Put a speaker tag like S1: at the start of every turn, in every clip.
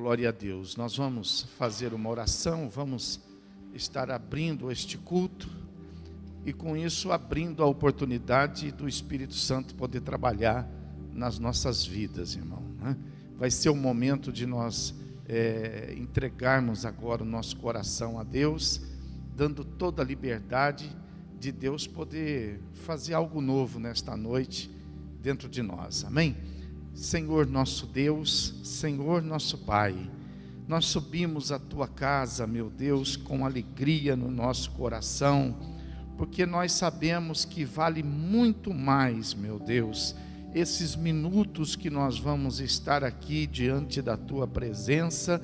S1: Glória a Deus. Nós vamos fazer uma oração, vamos estar abrindo este culto e com isso abrindo a oportunidade do Espírito Santo poder trabalhar nas nossas vidas, irmão, né? Vai ser o momento de nós entregarmos agora o nosso coração a Deus, dando toda a liberdade de Deus poder fazer algo novo nesta noite dentro de nós, amém? Senhor nosso Deus, Senhor nosso Pai, nós subimos a Tua casa, meu Deus, com alegria no nosso coração, porque nós sabemos que vale muito mais, meu Deus, esses minutos que nós vamos estar aqui diante da Tua presença,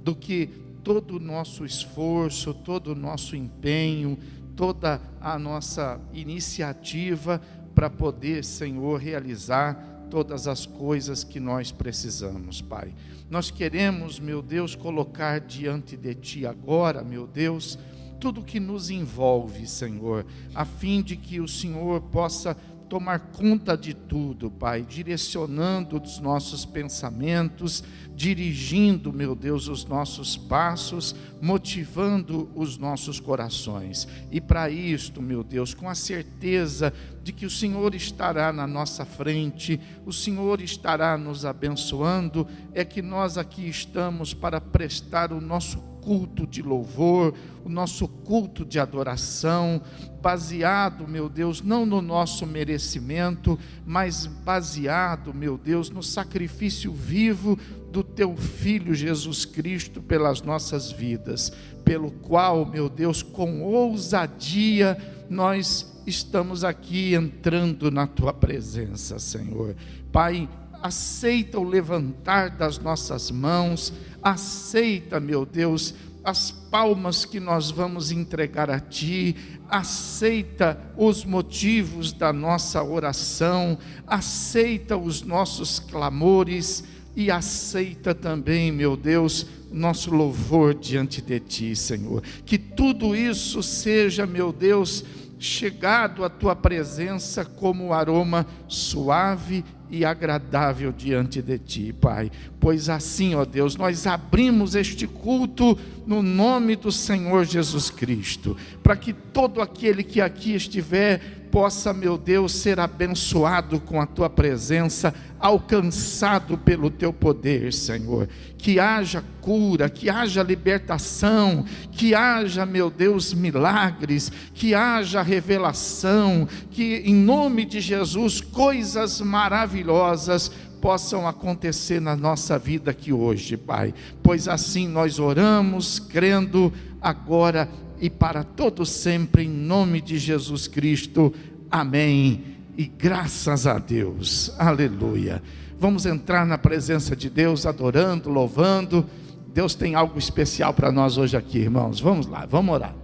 S1: do que todo o nosso esforço, todo o nosso empenho, toda a nossa iniciativa para poder, Senhor, realizar todas as coisas que nós precisamos, Pai. Nós queremos, meu Deus, colocar diante de Ti agora, meu Deus, tudo que nos envolve, Senhor, a fim de que o Senhor possa tomar conta de tudo, Pai, direcionando os nossos pensamentos, dirigindo, meu Deus, os nossos passos, motivando os nossos corações. E para isto, meu Deus, com a certeza de que o Senhor estará na nossa frente, o Senhor estará nos abençoando, é que nós aqui estamos para prestar o nosso culto de louvor, o nosso culto de adoração, baseado, meu Deus, não no nosso merecimento, mas baseado, meu Deus, no sacrifício vivo do Teu Filho Jesus Cristo pelas nossas vidas, pelo qual, meu Deus, com ousadia, nós estamos aqui entrando na Tua presença, Senhor. Pai, aceita o levantar das nossas mãos, aceita, meu Deus, as palmas que nós vamos entregar a Ti, aceita os motivos da nossa oração, aceita os nossos clamores e aceita também, meu Deus, nosso louvor diante de Ti, Senhor. Que tudo isso seja, meu Deus, chegado à Tua presença como aroma suave e agradável diante de Ti, Pai. Pois assim, ó Deus, nós abrimos este culto no nome do Senhor Jesus Cristo, para que todo aquele que aqui estiver possa, meu Deus, ser abençoado com a Tua presença, alcançado pelo Teu poder, Senhor. Que haja cura, que haja libertação, que haja, meu Deus, milagres, que haja revelação, que em nome de Jesus coisas maravilhosas possam acontecer na nossa vida aqui hoje, Pai. Pois assim nós oramos, crendo agora e para todo sempre, em nome de Jesus Cristo, amém, e graças a Deus, aleluia. Vamos entrar na presença de Deus, adorando, louvando. Deus tem algo especial para nós hoje aqui, irmãos. Vamos lá, vamos orar.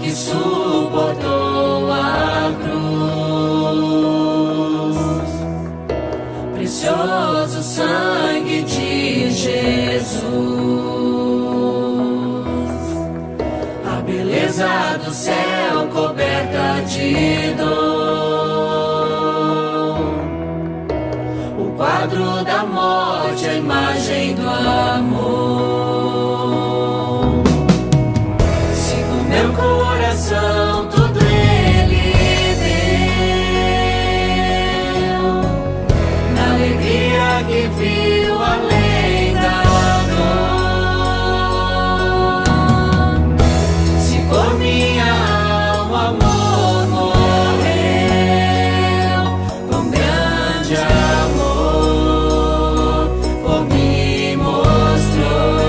S2: Suportou a cruz, precioso sangue de Jesus, a beleza do céu coberta de dor, o quadro da morte, a imagem do amor. Sigo meu coração, tudo Ele deu, na alegria que viu além da dor. Se por minha alma amor morreu, com grande amor por mim mostrou.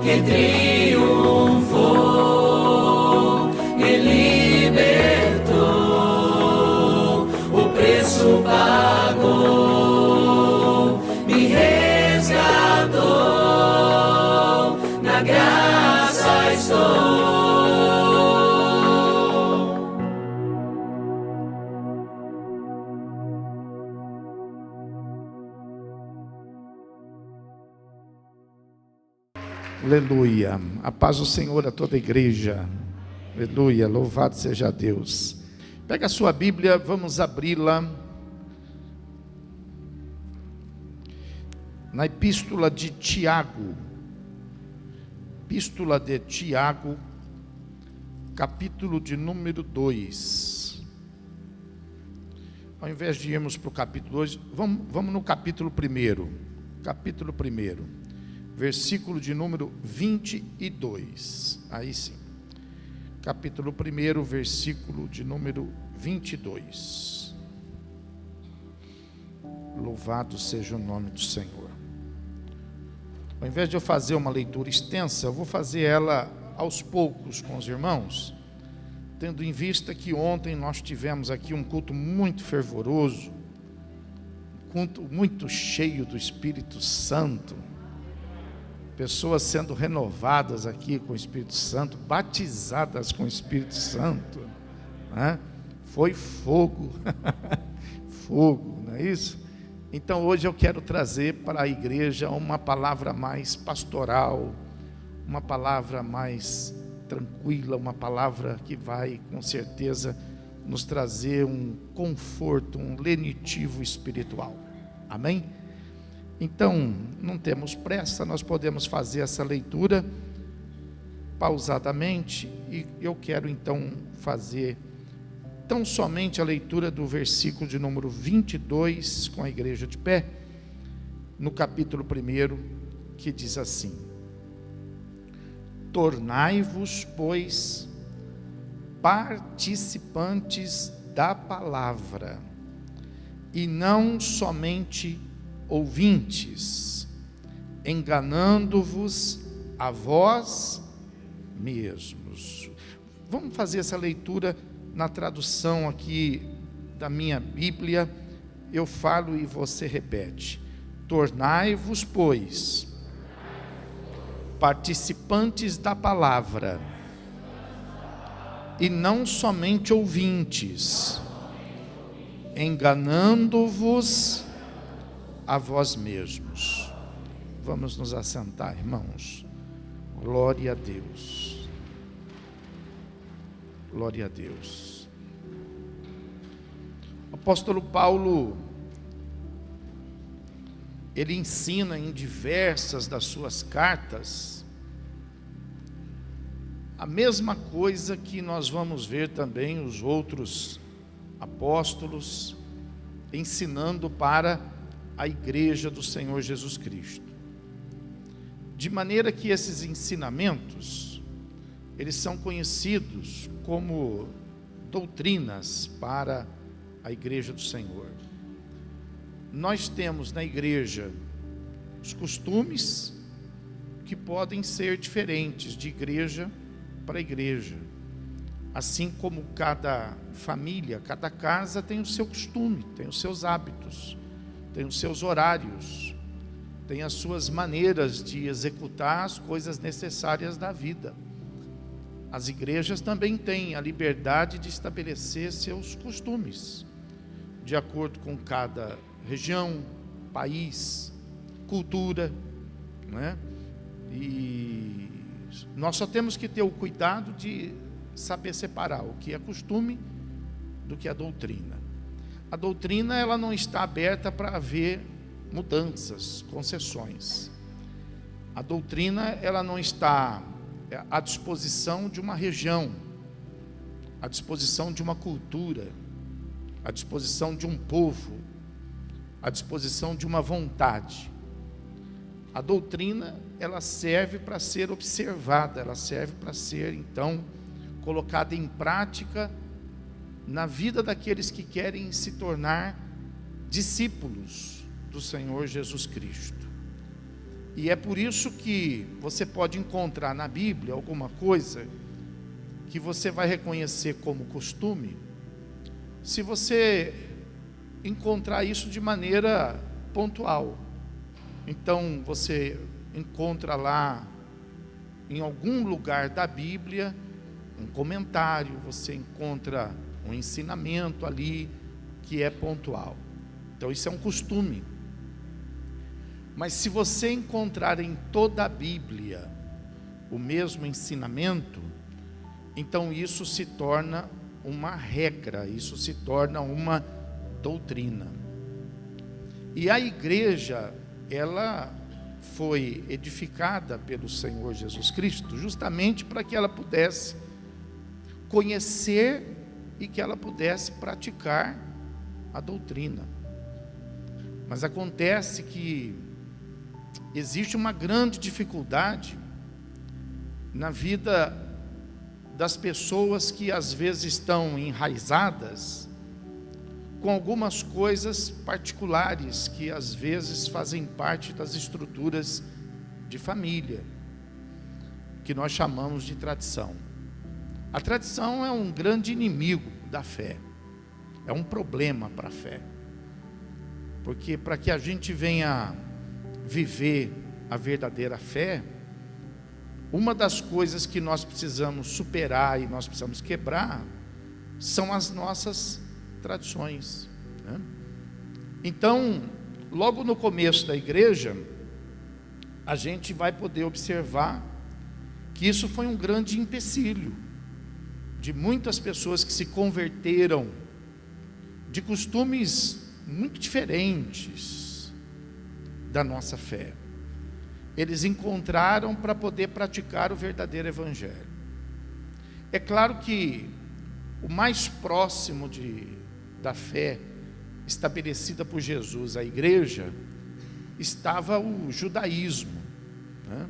S2: que triunfou, me libertou, o preço pagou, me resgatou, na graça estou.
S1: Aleluia. A paz do Senhor a toda a igreja. Aleluia. Louvado seja Deus. Pega a sua Bíblia, vamos abri-la na Epístola de Tiago. Epístola de Tiago, capítulo de número 2. Ao invés de irmos para o capítulo 2, vamos no capítulo 1. Capítulo 1. Versículo de número 22. Aí sim. Capítulo 1, versículo de número 22. Louvado seja o nome do Senhor. Ao invés de eu fazer uma leitura extensa, eu vou fazer ela aos poucos com os irmãos, tendo em vista que ontem nós tivemos aqui um culto muito fervoroso, um culto muito cheio do Espírito Santo, pessoas sendo renovadas aqui com o Espírito Santo, batizadas com o Espírito Santo, né? Foi fogo, fogo, não é isso? Então hoje eu quero trazer para a igreja uma palavra mais pastoral, uma palavra mais tranquila, uma palavra que vai com certeza nos trazer um conforto, um lenitivo espiritual, amém? Então, não temos pressa, nós podemos fazer essa leitura pausadamente, e eu quero então fazer tão somente a leitura do versículo de número 22, com a igreja de pé, no capítulo 1, que diz assim: tornai-vos, pois, participantes da palavra, e não somente ouvintes, enganando-vos a vós mesmos. Vamos fazer essa leitura na tradução aqui da minha Bíblia. Eu falo e você repete: tornai-vos, pois, participantes da palavra, e não somente ouvintes, enganando-vos a vós mesmos. Vamos nos assentar, irmãos. Glória a Deus. Glória a Deus. O apóstolo Paulo, ele ensina em diversas das suas cartas a mesma coisa que nós vamos ver também os outros apóstolos ensinando para a igreja do Senhor Jesus Cristo. De maneira que esses ensinamentos, eles são conhecidos como doutrinas para a igreja do Senhor. Nós temos na igreja os costumes que podem ser diferentes de igreja para igreja. Assim como cada família, cada casa tem o seu costume, tem os seus hábitos, tem os seus horários, tem as suas maneiras de executar as coisas necessárias da vida. As igrejas também têm a liberdade de estabelecer seus costumes, de acordo com cada região, país, cultura, né? E nós só temos que ter o cuidado de saber separar o que é costume do que é doutrina. A doutrina, ela não está aberta para haver mudanças, concessões. A doutrina, ela não está à disposição de uma região, à disposição de uma cultura, à disposição de um povo, à disposição de uma vontade. A doutrina, ela serve para ser observada, ela serve para ser, então, colocada em prática na vida daqueles que querem se tornar discípulos do Senhor Jesus Cristo. E é por isso que você pode encontrar na Bíblia alguma coisa que você vai reconhecer como costume, se você encontrar isso de maneira pontual. Então você encontra lá em algum lugar da Bíblia um comentário, você encontra um ensinamento ali que é pontual. Então isso é um costume. Mas se você encontrar em toda a Bíblia o mesmo ensinamento, então isso se torna uma regra, isso se torna uma doutrina. E a igreja, ela foi edificada pelo Senhor Jesus Cristo justamente para que ela pudesse conhecer e que ela pudesse praticar a doutrina. Mas acontece que existe uma grande dificuldade na vida das pessoas que às vezes estão enraizadas com algumas coisas particulares que às vezes fazem parte das estruturas de família, que nós chamamos de tradição. A tradição é um grande inimigo da fé, é um problema para a fé, porque para que a gente venha viver a verdadeira fé, uma das coisas que nós precisamos superar e nós precisamos quebrar são as nossas tradições, né? Então, logo no começo da igreja, a gente vai poder observar que isso foi um grande empecilho de muitas pessoas que se converteram de costumes muito diferentes da nossa fé. Eles encontraram para poder praticar o verdadeiro evangelho. É claro que o mais próximo da fé estabelecida por Jesus, a igreja, estava o judaísmo, né?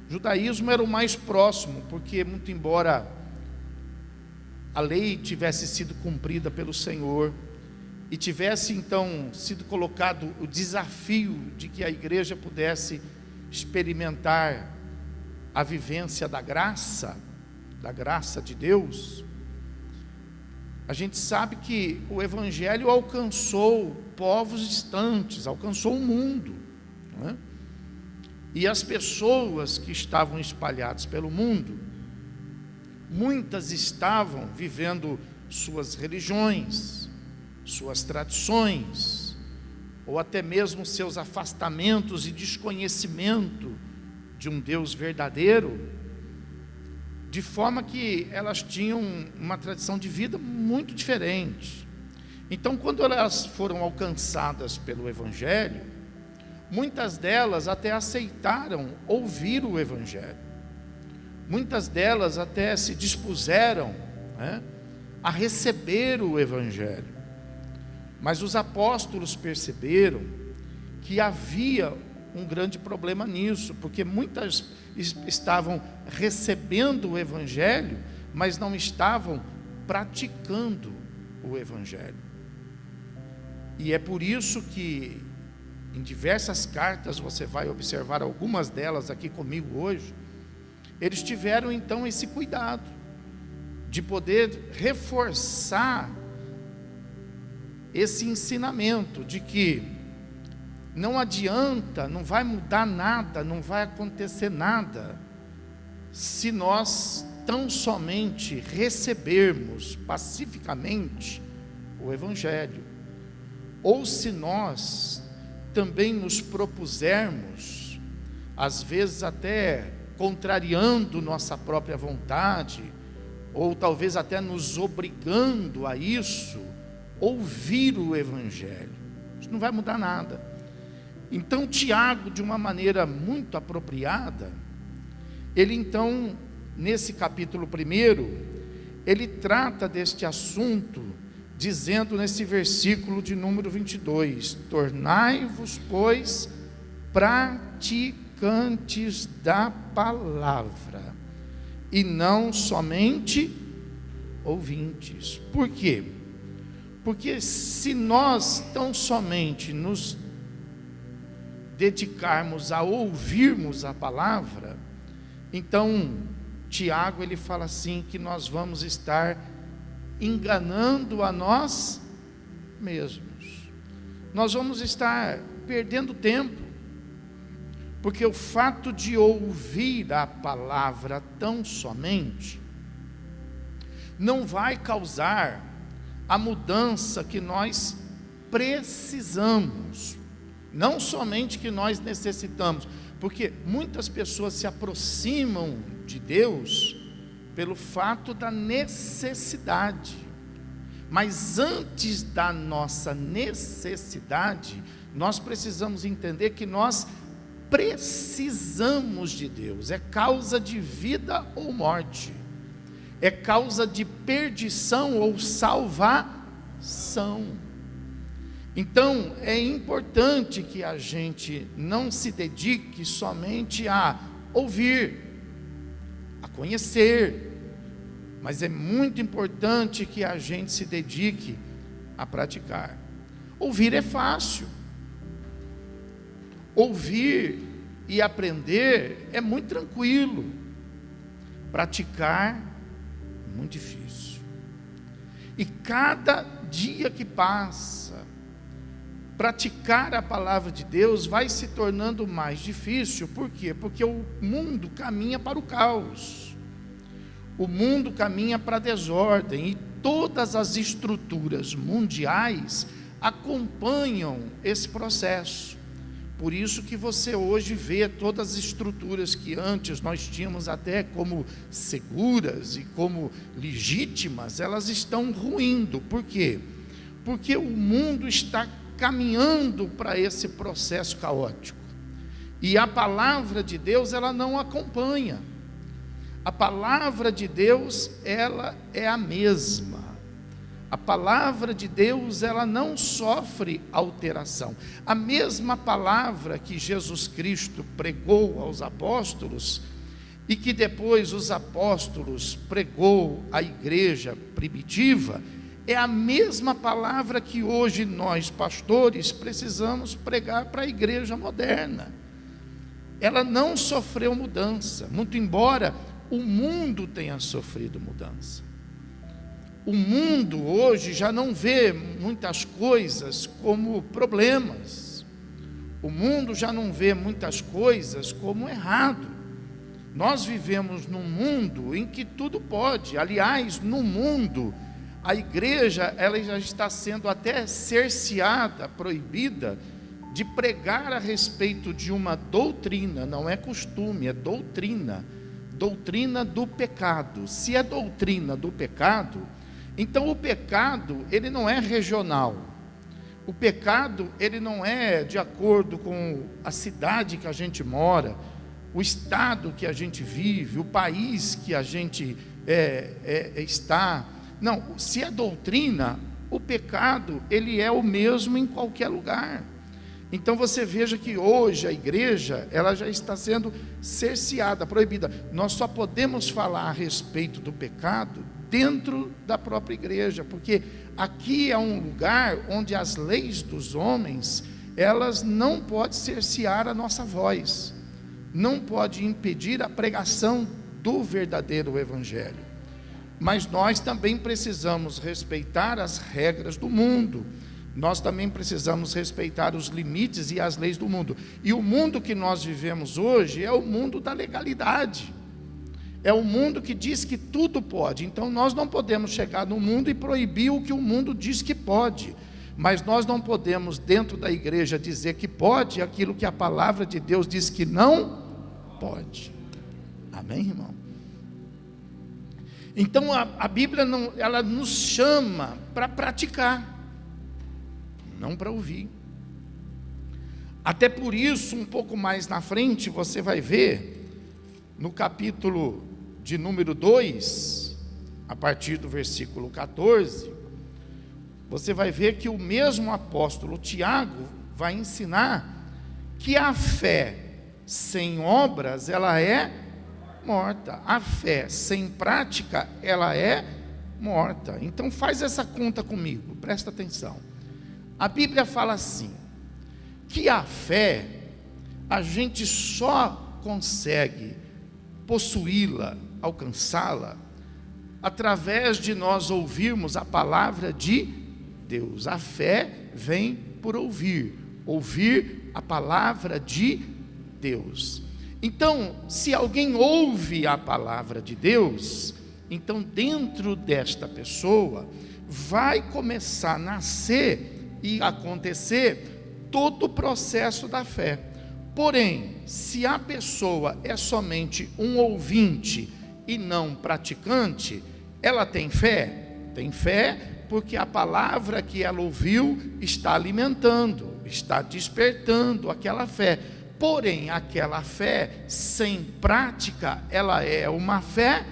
S1: O judaísmo era o mais próximo, porque muito embora a lei tivesse sido cumprida pelo Senhor e tivesse então sido colocado o desafio de que a igreja pudesse experimentar a vivência da graça de Deus, a gente sabe que o evangelho alcançou povos distantes, alcançou o mundo, não é? E as pessoas que estavam espalhadas pelo mundo, muitas estavam vivendo suas religiões, suas tradições, ou até mesmo seus afastamentos e desconhecimento de um Deus verdadeiro, de forma que elas tinham uma tradição de vida muito diferente. Então, quando elas foram alcançadas pelo evangelho, muitas delas até aceitaram ouvir o evangelho, muitas delas até se dispuseram, né, a receber o evangelho. Mas os apóstolos perceberam que havia um grande problema nisso, porque muitas estavam recebendo o evangelho, mas não estavam praticando o evangelho. E é por isso que em diversas cartas, você vai observar algumas delas aqui comigo hoje, eles tiveram então esse cuidado de poder reforçar esse ensinamento de que não adianta, não vai mudar nada, não vai acontecer nada, se nós tão somente recebermos pacificamente o evangelho, ou se nós também nos propusermos, às vezes até contrariando nossa própria vontade, ou talvez até nos obrigando a isso, ouvir o evangelho, isso não vai mudar nada. Então Tiago, de uma maneira muito apropriada, ele então, nesse capítulo 1, ele trata deste assunto, dizendo nesse versículo de número 22, tornai-vos, pois, praticantes da palavra, e não somente ouvintes. Por quê? Porque se nós tão somente nos dedicarmos a ouvirmos a palavra, então Tiago ele fala assim, que nós vamos estar enganando a nós mesmos, nós vamos estar perdendo tempo, porque o fato de ouvir a palavra tão somente, não vai causar a mudança que nós precisamos, não somente que nós necessitamos, porque muitas pessoas se aproximam de Deus pelo fato da necessidade, mas antes da nossa necessidade, nós precisamos entender que nós precisamos de Deus, é causa de vida ou morte, é causa de perdição ou salvação. Então é importante que a gente não se dedique somente a ouvir, a conhecer, mas é muito importante que a gente se dedique a praticar. Ouvir é fácil, ouvir e aprender é muito tranquilo, praticar é muito difícil, e cada dia que passa, praticar a palavra de Deus vai se tornando mais difícil. Por quê? Porque o mundo caminha para o caos, o mundo caminha para a desordem, e todas as estruturas mundiais acompanham esse processo. Por isso que você hoje vê todas as estruturas que antes nós tínhamos até como seguras e como legítimas, elas estão ruindo. Por quê? Porque o mundo está caminhando para esse processo caótico, e a palavra de Deus ela não acompanha. A palavra de Deus ela é a mesma, a palavra de Deus ela não sofre alteração. A mesma palavra que Jesus Cristo pregou aos apóstolos, e que depois os apóstolos pregou à igreja primitiva, é a mesma palavra que hoje nós, pastores, precisamos pregar para a igreja moderna. Ela não sofreu mudança, muito embora o mundo tenha sofrido mudança. O mundo hoje já não vê muitas coisas como problemas. O mundo já não vê muitas coisas como errado. Nós vivemos num mundo em que tudo pode. Aliás, no mundo, a igreja ela já está sendo até cerceada, proibida de pregar a respeito de uma doutrina, não é costume, é doutrina, doutrina do pecado. Se é doutrina do pecado, então o pecado ele não é regional, o pecado ele não é de acordo com a cidade que a gente mora, o estado que a gente vive, o país que a gente está. Não, se é doutrina, o pecado, ele é o mesmo em qualquer lugar. Então você veja que hoje a igreja, ela já está sendo cerceada, proibida. Nós só podemos falar a respeito do pecado dentro da própria igreja, porque aqui é um lugar onde as leis dos homens, elas não podem cercear a nossa voz, não pode impedir a pregação do verdadeiro evangelho. Mas nós também precisamos respeitar as regras do mundo, nós também precisamos respeitar os limites e as leis do mundo. E o mundo que nós vivemos hoje é o mundo da legalidade, é o mundo que diz que tudo pode. Então nós não podemos chegar no mundo e proibir o que o mundo diz que pode, mas nós não podemos dentro da igreja dizer que pode aquilo que a palavra de Deus diz que não pode. Amém, irmão? Então a Bíblia ela nos chama para praticar, não para ouvir. Até por isso, um pouco mais na frente, você vai ver, no capítulo de número 2, a partir do versículo 14, você vai ver que o mesmo apóstolo Tiago vai ensinar que a fé sem obras, ela é morta. A fé sem prática, ela é morta. Então faz essa conta comigo, presta atenção. A Bíblia fala assim, que a fé, a gente só consegue possuí-la, alcançá-la, através de nós ouvirmos a palavra de Deus. A fé vem por ouvir a palavra de Deus. Então, se alguém ouve a palavra de Deus, então dentro desta pessoa vai começar a nascer e acontecer todo o processo da fé. Porém, se a pessoa é somente um ouvinte e não praticante, ela tem fé? Tem fé porque a palavra que ela ouviu está alimentando, está despertando aquela fé. Porém, aquela fé sem prática, ela é uma fé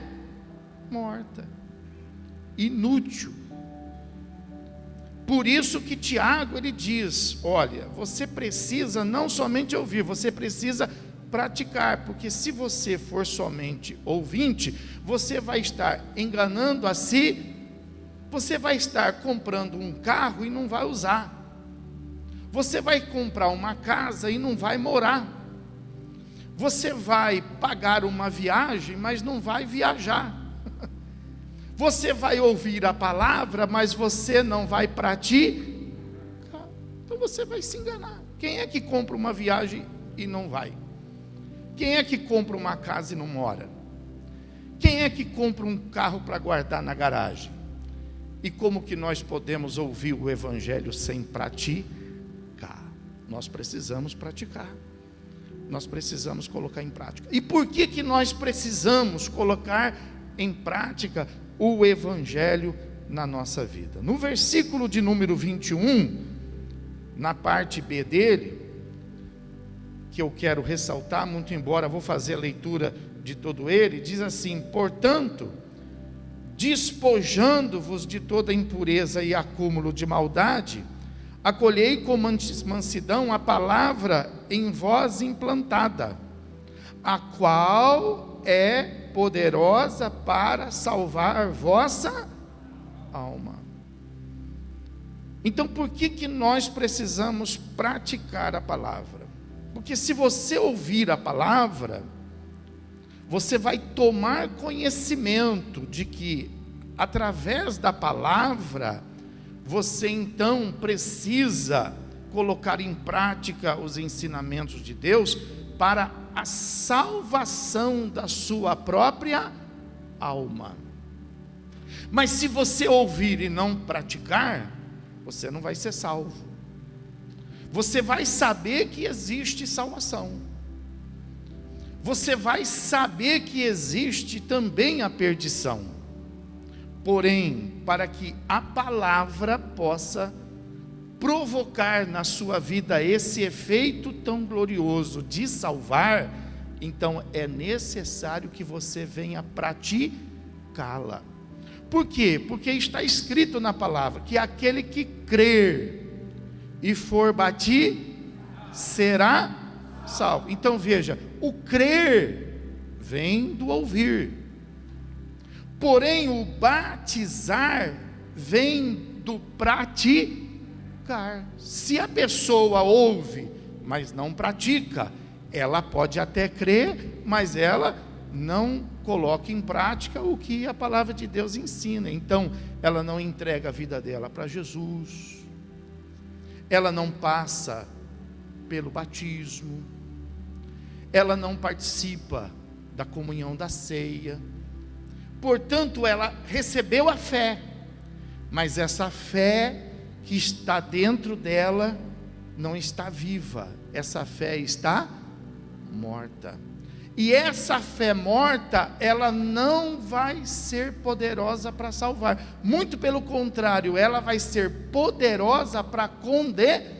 S1: morta, inútil. Por isso que Tiago, ele diz, olha, você precisa não somente ouvir, você precisa praticar, porque se você for somente ouvinte, você vai estar enganando a si, você vai estar comprando um carro e não vai usar, você vai comprar uma casa e não vai morar, você vai pagar uma viagem, mas não vai viajar, você vai ouvir a palavra, mas você não vai praticar, então você vai se enganar. Quem é que compra uma viagem e não vai? Quem é que compra uma casa e não mora? Quem é que compra um carro para guardar na garagem? E como que nós podemos ouvir o evangelho sem praticar? Nós precisamos praticar. Nós precisamos colocar em prática. E por que que nós precisamos colocar em prática o evangelho na nossa vida? No versículo de número 21, na parte B dele, que eu quero ressaltar, muito embora vou fazer a leitura de todo ele, diz assim: portanto, despojando-vos de toda impureza e acúmulo de maldade, acolhei com mansidão a palavra em vós implantada, a qual é poderosa para salvar vossa alma. Então, por que que nós precisamos praticar a palavra? Porque se você ouvir a palavra, você vai tomar conhecimento de que, através da palavra, você então precisa colocar em prática os ensinamentos de Deus para a salvação da sua própria alma. Mas se você ouvir e não praticar, você não vai ser salvo. Você vai saber que existe salvação. Você vai saber que existe também a perdição. Porém, para que a palavra possa provocar na sua vida esse efeito tão glorioso de salvar, então é necessário que você venha praticá-la. Por quê? Porque está escrito na palavra que aquele que crer e for batido será salvo. Então veja, o crer vem do ouvir, porém o batizar vem do praticar. Se a pessoa ouve, mas não pratica, ela pode até crer, mas ela não coloca em prática o que a palavra de Deus ensina. Então ela não entrega a vida dela para Jesus, ela não passa pelo batismo, ela não participa da comunhão da ceia. Portanto, ela recebeu a fé, mas essa fé que está dentro dela não está viva, essa fé está morta. E essa fé morta, ela não vai ser poderosa para salvar. Muito pelo contrário, ela vai ser poderosa para condenar.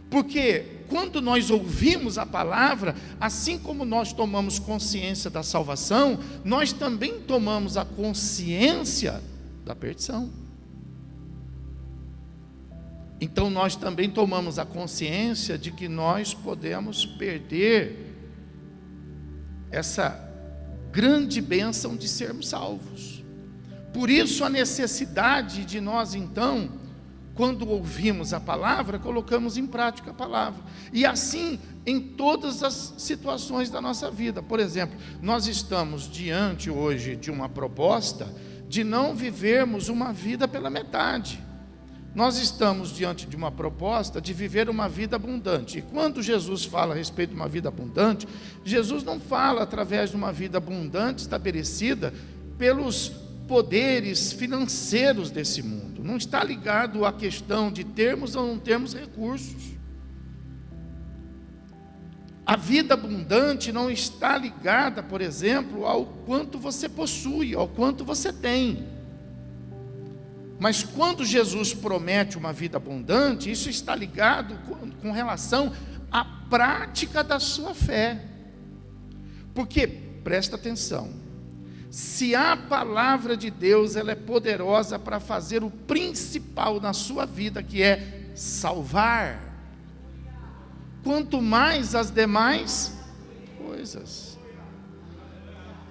S1: Porque quando nós ouvimos a palavra, assim como nós tomamos consciência da salvação, nós também tomamos a consciência da perdição. Então nós também tomamos a consciência de que nós podemos perder essa grande bênção de sermos salvos. Por isso a necessidade de nós então quando ouvimos a palavra, colocamos em prática a palavra. E assim em todas as situações da nossa vida. Por exemplo, nós estamos diante hoje de uma proposta de não vivermos uma vida pela metade. Nós estamos diante de uma proposta de viver uma vida abundante. E quando Jesus fala a respeito de uma vida abundante, Jesus não fala através de uma vida abundante estabelecida pelos poderes financeiros desse mundo. Não está ligado à questão de termos ou não termos recursos. A vida abundante não está ligada, por exemplo, ao quanto você possui, ao quanto você tem. Mas quando Jesus promete uma vida abundante, isso está ligado com relação à prática da sua fé. Porque, presta atenção, se a palavra de Deus ela é poderosa para fazer o principal na sua vida, que é salvar, quanto mais as demais coisas.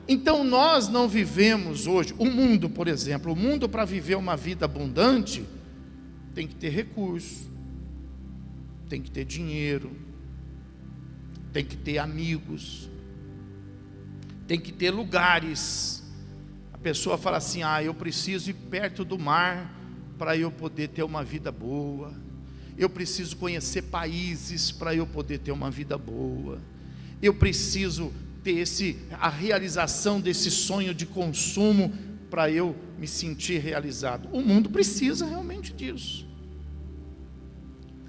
S1: Então nós não vivemos hoje, o mundo, por exemplo, o mundo para viver uma vida abundante, tem que ter recurso, tem que ter dinheiro, tem que ter amigos, tem que ter lugares. A pessoa fala assim, eu preciso ir perto do mar, para eu poder ter uma vida boa, eu preciso conhecer países, para eu poder ter uma vida boa, eu preciso ter a realização desse sonho de consumo para eu me sentir realizado. O mundo precisa realmente disso.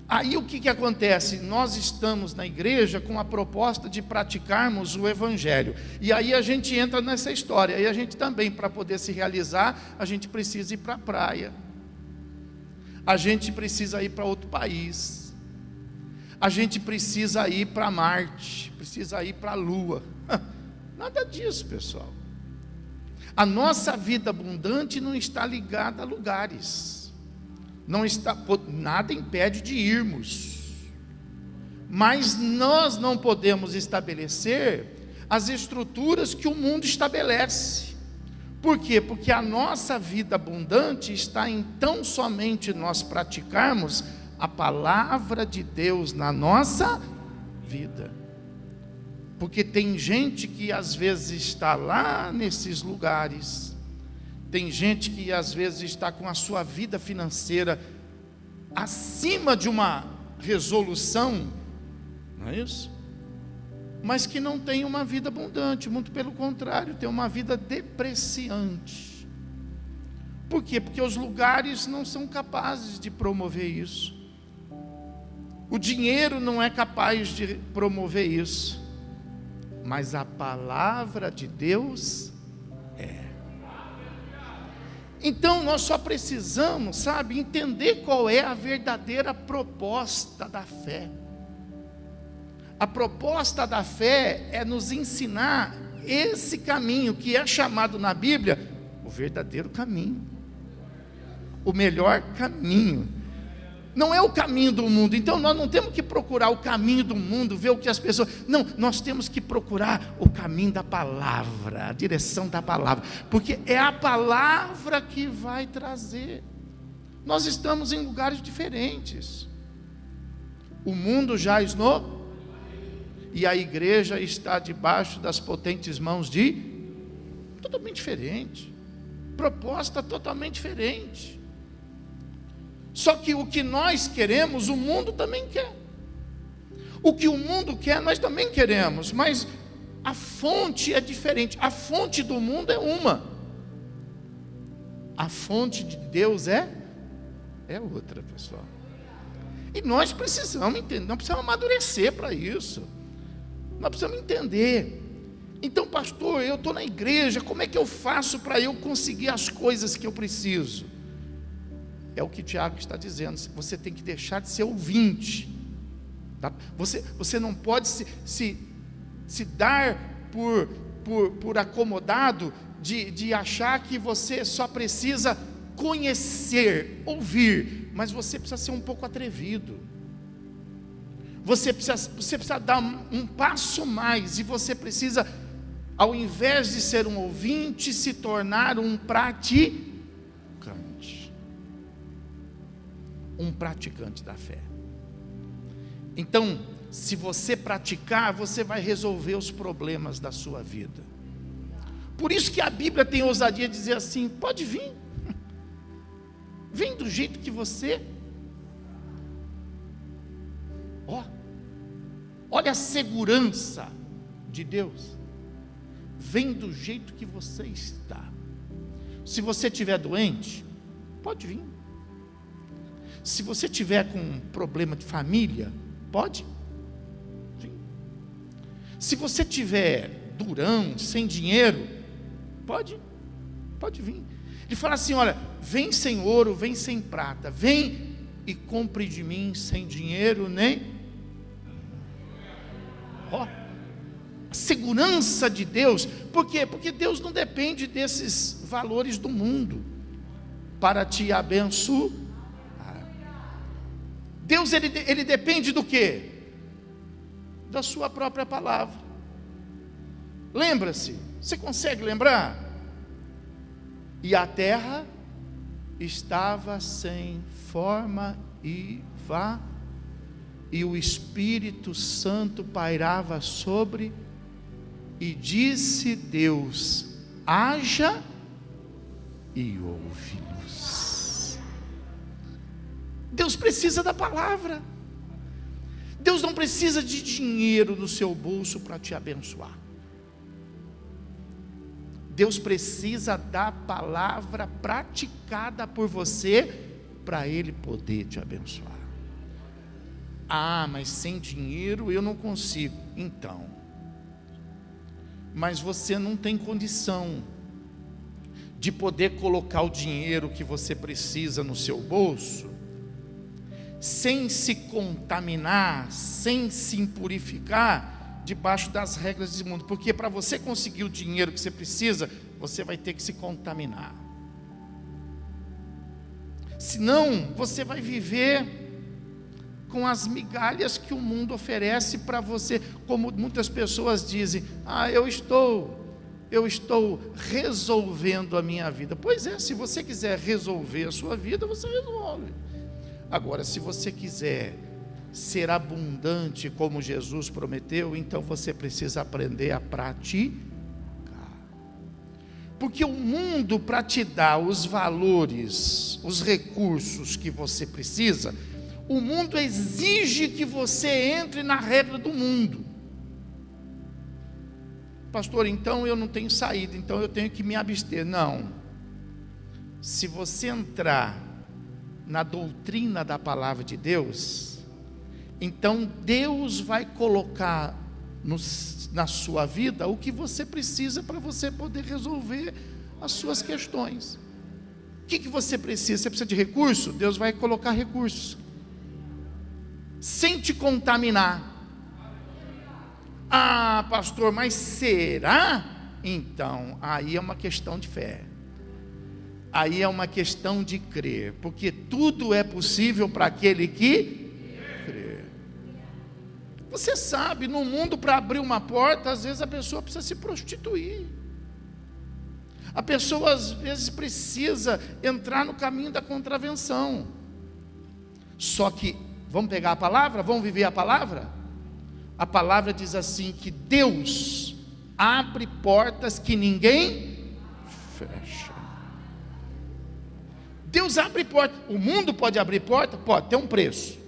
S1: Aí o que acontece? Nós estamos na igreja com a proposta de praticarmos o evangelho, e aí a gente entra nessa história, e a gente também, para poder se realizar, a gente precisa ir para a praia, a gente precisa ir para outro país, a gente precisa ir para Marte, precisa ir para a Lua. Nada disso, pessoal. A nossa vida abundante não está ligada a lugares, não está, nada impede de irmos, mas nós não podemos estabelecer as estruturas que o mundo estabelece. Por quê? Porque a nossa vida abundante está em tão somente nós praticarmos a palavra de Deus na nossa vida. Porque tem gente que às vezes está lá nesses lugares, tem gente que às vezes está com a sua vida financeira acima de uma resolução, não é isso? Mas que não tem uma vida abundante, muito pelo contrário, tem uma vida depreciante. Por quê? Porque os lugares não são capazes de promover isso, o dinheiro não é capaz de promover isso, mas a palavra de Deus é. Então nós só precisamos, entender qual é a verdadeira proposta da fé. A proposta da fé é nos ensinar esse caminho que é chamado na Bíblia o verdadeiro caminho, o melhor caminho. Não é o caminho do mundo. Então nós não temos que procurar o caminho do mundo, ver o que as pessoas... Não, nós temos que procurar o caminho da palavra, a direção da palavra, porque é a palavra que vai trazer. Nós estamos em lugares diferentes. O mundo jaz no... e a igreja está debaixo das potentes mãos de... totalmente diferente. Proposta totalmente diferente. Só que o que nós queremos, o mundo também quer. O que o mundo quer, nós também queremos, mas a fonte é diferente. A fonte do mundo é uma, a fonte de Deus é outra, pessoal. E nós precisamos entender, nós precisamos amadurecer para isso. Nós precisamos entender. Então, pastor, eu estou na igreja, como é que eu faço para eu conseguir as coisas que eu preciso? É o que Tiago está dizendo, você tem que deixar de ser ouvinte, tá? Você não pode se dar por acomodado de achar que você só precisa conhecer, ouvir, mas você precisa ser um pouco atrevido, você precisa dar um passo mais, e você precisa, ao invés de ser um ouvinte, se tornar um praticante. um praticante da fé. Então, se você praticar, você vai resolver os problemas da sua vida. Por isso que a Bíblia tem ousadia de dizer assim: pode vir, vem do jeito que você. Olha a segurança de Deus. Vem do jeito que você está. Se você estiver doente, pode vir. Se você tiver com um problema de família, pode vir. Se você tiver durão, sem dinheiro, pode vir. Ele fala assim: olha, vem sem ouro, vem sem prata, vem e compre de mim sem dinheiro nem. A segurança de Deus. Por quê? Porque Deus não depende desses valores do mundo para te abençoar. Deus ele depende do quê? Da sua própria palavra. Lembra-se, você consegue lembrar? E a terra estava sem forma e vazia, e o Espírito Santo pairava sobre, e disse Deus: haja, e ouve-lhes. Deus precisa da palavra. Deus não precisa de dinheiro no seu bolso para te abençoar. Deus precisa da palavra praticada por você para Ele poder te abençoar. Ah, mas sem dinheiro eu não consigo. Então, mas você não tem condição de poder colocar o dinheiro que você precisa no seu bolso, sem se contaminar, sem se impurificar, debaixo das regras desse mundo. Porque para você conseguir o dinheiro que você precisa, você vai ter que se contaminar. Senão, você vai viver com as migalhas que o mundo oferece para você. Como muitas pessoas dizem: ah, eu estou resolvendo a minha vida. Pois é, se você quiser resolver a sua vida, você resolve. Agora, se você quiser ser abundante como Jesus prometeu, então você precisa aprender a praticar. Porque o mundo, para te dar os valores, os recursos que você precisa, o mundo exige que você entre na regra do mundo. Pastor, então eu não tenho saída, então eu tenho que me abster. Não. Se você entrar na doutrina da palavra de Deus, então Deus vai colocar na sua vida o que você precisa para você poder resolver as suas questões. O que você precisa? Você precisa de recurso? Deus vai colocar recursos, sem te contaminar. Ah, pastor, mas será? Então, aí é uma questão de fé. Aí é uma questão de crer, porque tudo é possível para aquele que crê. Você sabe, no mundo, para abrir uma porta, às vezes a pessoa precisa se prostituir. A pessoa às vezes precisa entrar no caminho da contravenção. Só que, vamos pegar a palavra? Vamos viver a palavra? A palavra diz assim, que Deus abre portas que ninguém fecha. Deus abre porta. O mundo pode abrir porta? Pode, tem um preço.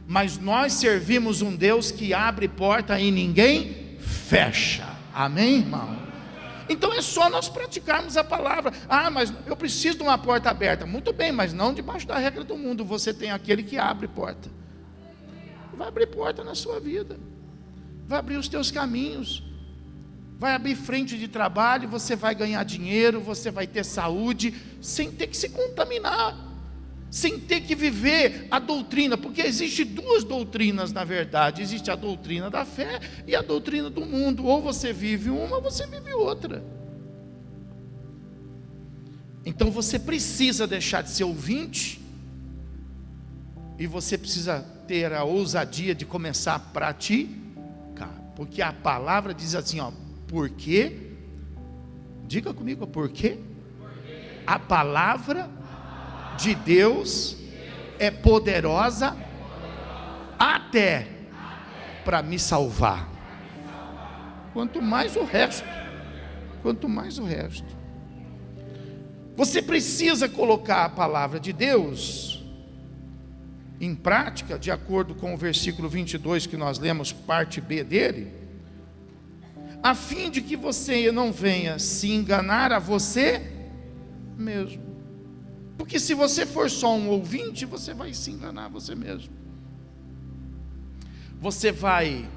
S1: Mas nós servimos um Deus que abre porta e ninguém fecha. Amém, irmão? Então é só nós praticarmos a palavra. Ah, mas eu preciso de uma porta aberta. Muito bem, mas não debaixo da regra do mundo. Você tem aquele que abre porta. Vai abrir porta na sua vida. Vai abrir os teus caminhos. Vai abrir frente de trabalho, você vai ganhar dinheiro, você vai ter saúde, sem ter que se contaminar, sem ter que viver a doutrina, porque existe duas doutrinas na verdade, existe a doutrina da fé e a doutrina do mundo, ou você vive uma, ou você vive outra. Então você precisa deixar de ser ouvinte, e você precisa ter a ousadia de começar a praticar, porque a palavra diz assim, ó, por quê? Diga comigo, por quê? A palavra de Deus é poderosa até para me salvar. Quanto mais o resto. Quanto mais o resto. Você precisa colocar a palavra de Deus em prática, de acordo com o versículo 22 que nós lemos, parte B dele, a fim de que você não venha se enganar a você mesmo. Porque se você for só um ouvinte, você vai se enganar a você mesmo. Você vai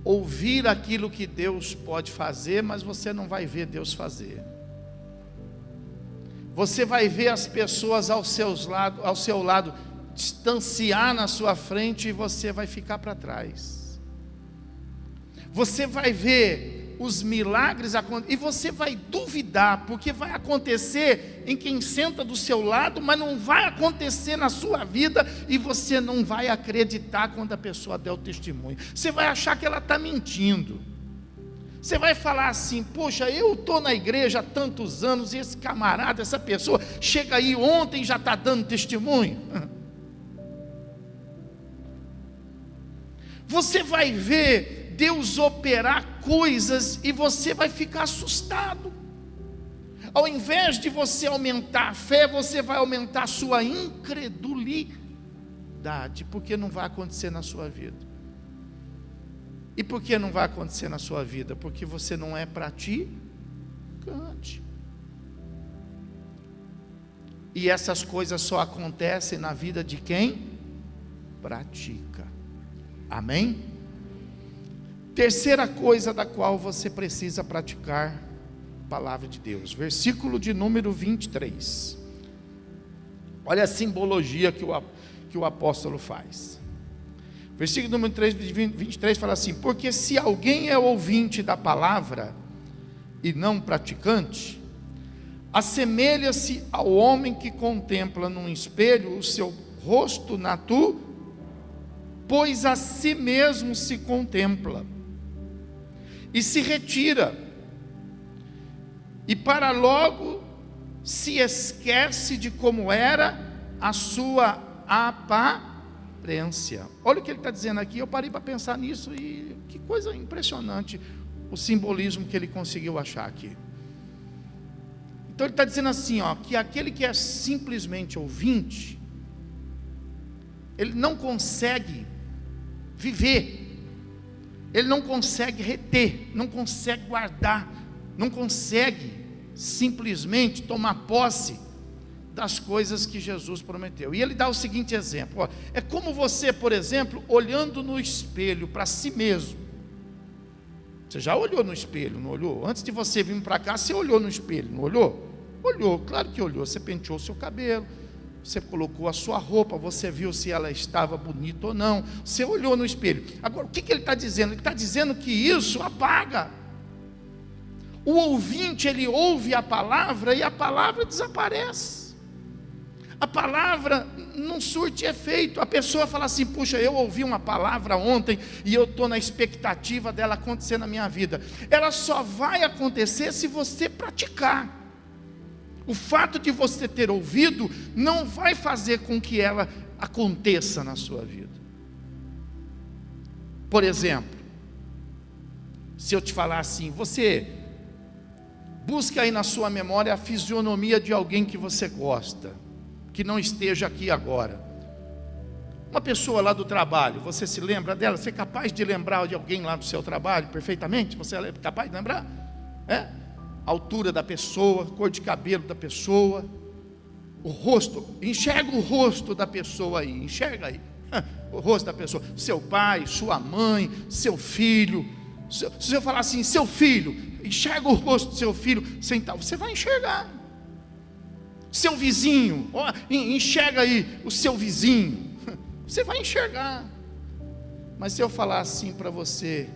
S1: ouvir aquilo que Deus pode fazer, mas você não vai ver Deus fazer. Você vai ver as pessoas ao seu lado distanciar na sua frente e você vai ficar para trás. Você vai ver os milagres acontecer e você vai duvidar, porque vai acontecer em quem senta do seu lado, mas não vai acontecer na sua vida, e você não vai acreditar quando a pessoa der o testemunho. Você vai achar que ela está mentindo. Você vai falar assim: poxa, eu estou na igreja há tantos anos, e esse camarada, essa pessoa, chega aí ontem e já está dando testemunho. Você vai ver Deus operar coisas e você vai ficar assustado. Ao invés de você aumentar a fé, você vai aumentar a sua incredulidade, porque não vai acontecer na sua vida. E por que não vai acontecer na sua vida? Porque você não é praticante. E essas coisas só acontecem na vida de quem pratica. Amém? Terceira coisa da qual você precisa praticar a palavra de Deus. Versículo de número 23. Olha a simbologia que o apóstolo faz. Versículo número 23 fala assim: porque se alguém é ouvinte da palavra e não praticante, assemelha-se ao homem que contempla num espelho o seu rosto pois a si mesmo se contempla e se retira, e para logo se esquece de como era a sua aparência. Olha o que ele está dizendo aqui. Eu parei para pensar nisso e que coisa impressionante o simbolismo que ele conseguiu achar aqui. Então ele está dizendo assim, que aquele que é simplesmente ouvinte, ele não consegue viver, ele não consegue reter, não consegue guardar, não consegue simplesmente tomar posse das coisas que Jesus prometeu. E ele dá o seguinte exemplo: é como você, por exemplo, olhando no espelho para si mesmo. Você já olhou no espelho, não olhou? Antes de você vir para cá, você olhou no espelho, não olhou? Olhou, claro que olhou. Você penteou o seu cabelo, você colocou a sua roupa, você viu se ela estava bonita ou não, você olhou no espelho. Agora, o que ele está dizendo? Ele está dizendo que isso apaga. O ouvinte, ele ouve a palavra e a palavra desaparece. A palavra não surte efeito. A pessoa fala assim: puxa, eu ouvi uma palavra ontem e eu estou na expectativa dela acontecer na minha vida. Ela só vai acontecer se você praticar. O fato de você ter ouvido não vai fazer com que ela aconteça na sua vida. Por exemplo, se eu te falar assim: você busca aí na sua memória a fisionomia de alguém que você gosta, que não esteja aqui agora. Uma pessoa lá do trabalho, você se lembra dela? Você é capaz de lembrar de alguém lá do seu trabalho perfeitamente? Você é capaz de lembrar? A altura da pessoa, cor de cabelo da pessoa, o rosto. Enxerga o rosto da pessoa aí, enxerga aí o rosto da pessoa. Seu pai, sua mãe, seu filho. Se eu falar assim: seu filho, enxerga o rosto do seu filho, você vai enxergar. Seu vizinho, enxerga aí o seu vizinho, você vai enxergar. Mas se eu falar assim para você: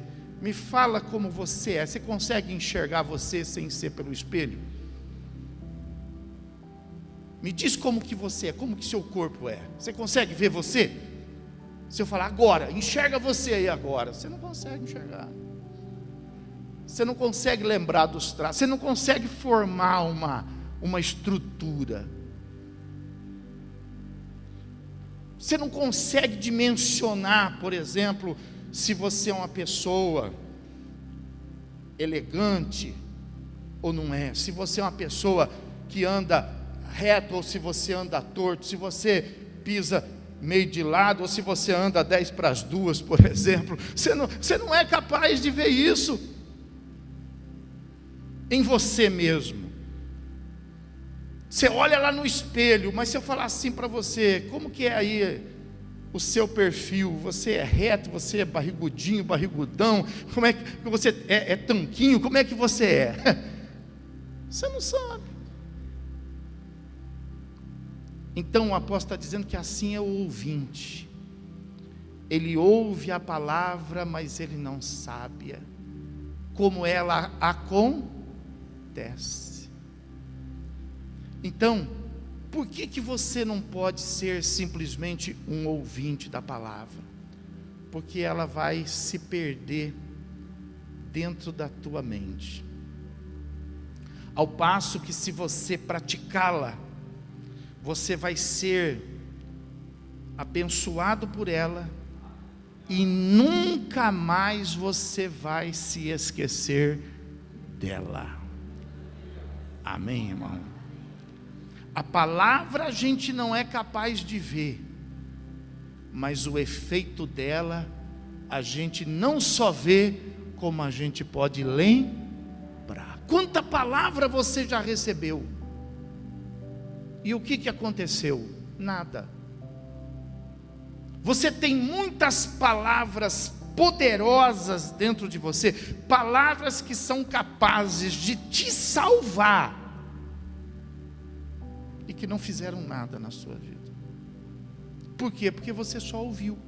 S1: me fala como você é, você consegue enxergar você sem ser pelo espelho? Me diz como que você é, como que seu corpo é. Você consegue ver você? Se eu falar agora, enxerga você aí agora, você não consegue enxergar. Você não consegue lembrar dos traços, você não consegue formar uma estrutura. Você não consegue dimensionar, por exemplo, se você é uma pessoa elegante ou não é, se você é uma pessoa que anda reto ou se você anda torto, se você pisa meio de lado ou se você anda 10 para as 2, por exemplo. Você não é capaz de ver isso em você mesmo. Você olha lá no espelho, mas se eu falar assim para você, como que é aí o seu perfil? Você é reto, você é barrigudinho, barrigudão, como é que você é tanquinho, como é que você é? Você não sabe. Então o apóstolo está dizendo que assim é o ouvinte. Ele ouve a palavra, mas ele não sabe como ela acontece. Então, por que você não pode ser simplesmente um ouvinte da palavra? Porque ela vai se perder dentro da tua mente. Ao passo que se você praticá-la, você vai ser abençoado por ela e nunca mais você vai se esquecer dela. Amém, irmão? A palavra a gente não é capaz de ver, mas o efeito dela a gente não só vê, como a gente pode lembrar. Quanta palavra você já recebeu? E o que aconteceu? Nada. Você tem muitas palavras poderosas dentro de você, palavras que são capazes de te salvar, e que não fizeram nada na sua vida. Por quê? Porque você só ouviu.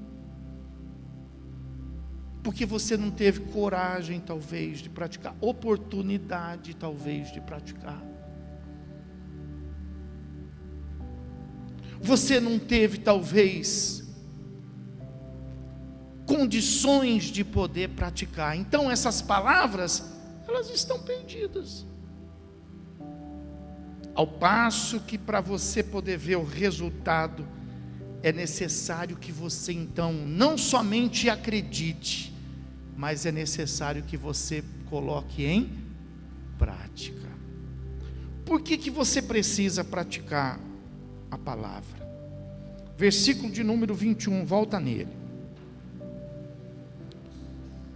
S1: Porque você não teve coragem, talvez, de praticar, oportunidade, talvez, de praticar. Você não teve, talvez, condições de poder praticar. Então essas palavras, elas estão perdidas. Ao passo que para você poder ver o resultado, é necessário que você então não somente acredite, mas é necessário que você coloque em prática. Por que você precisa praticar a palavra? Versículo de número 21, volta nele.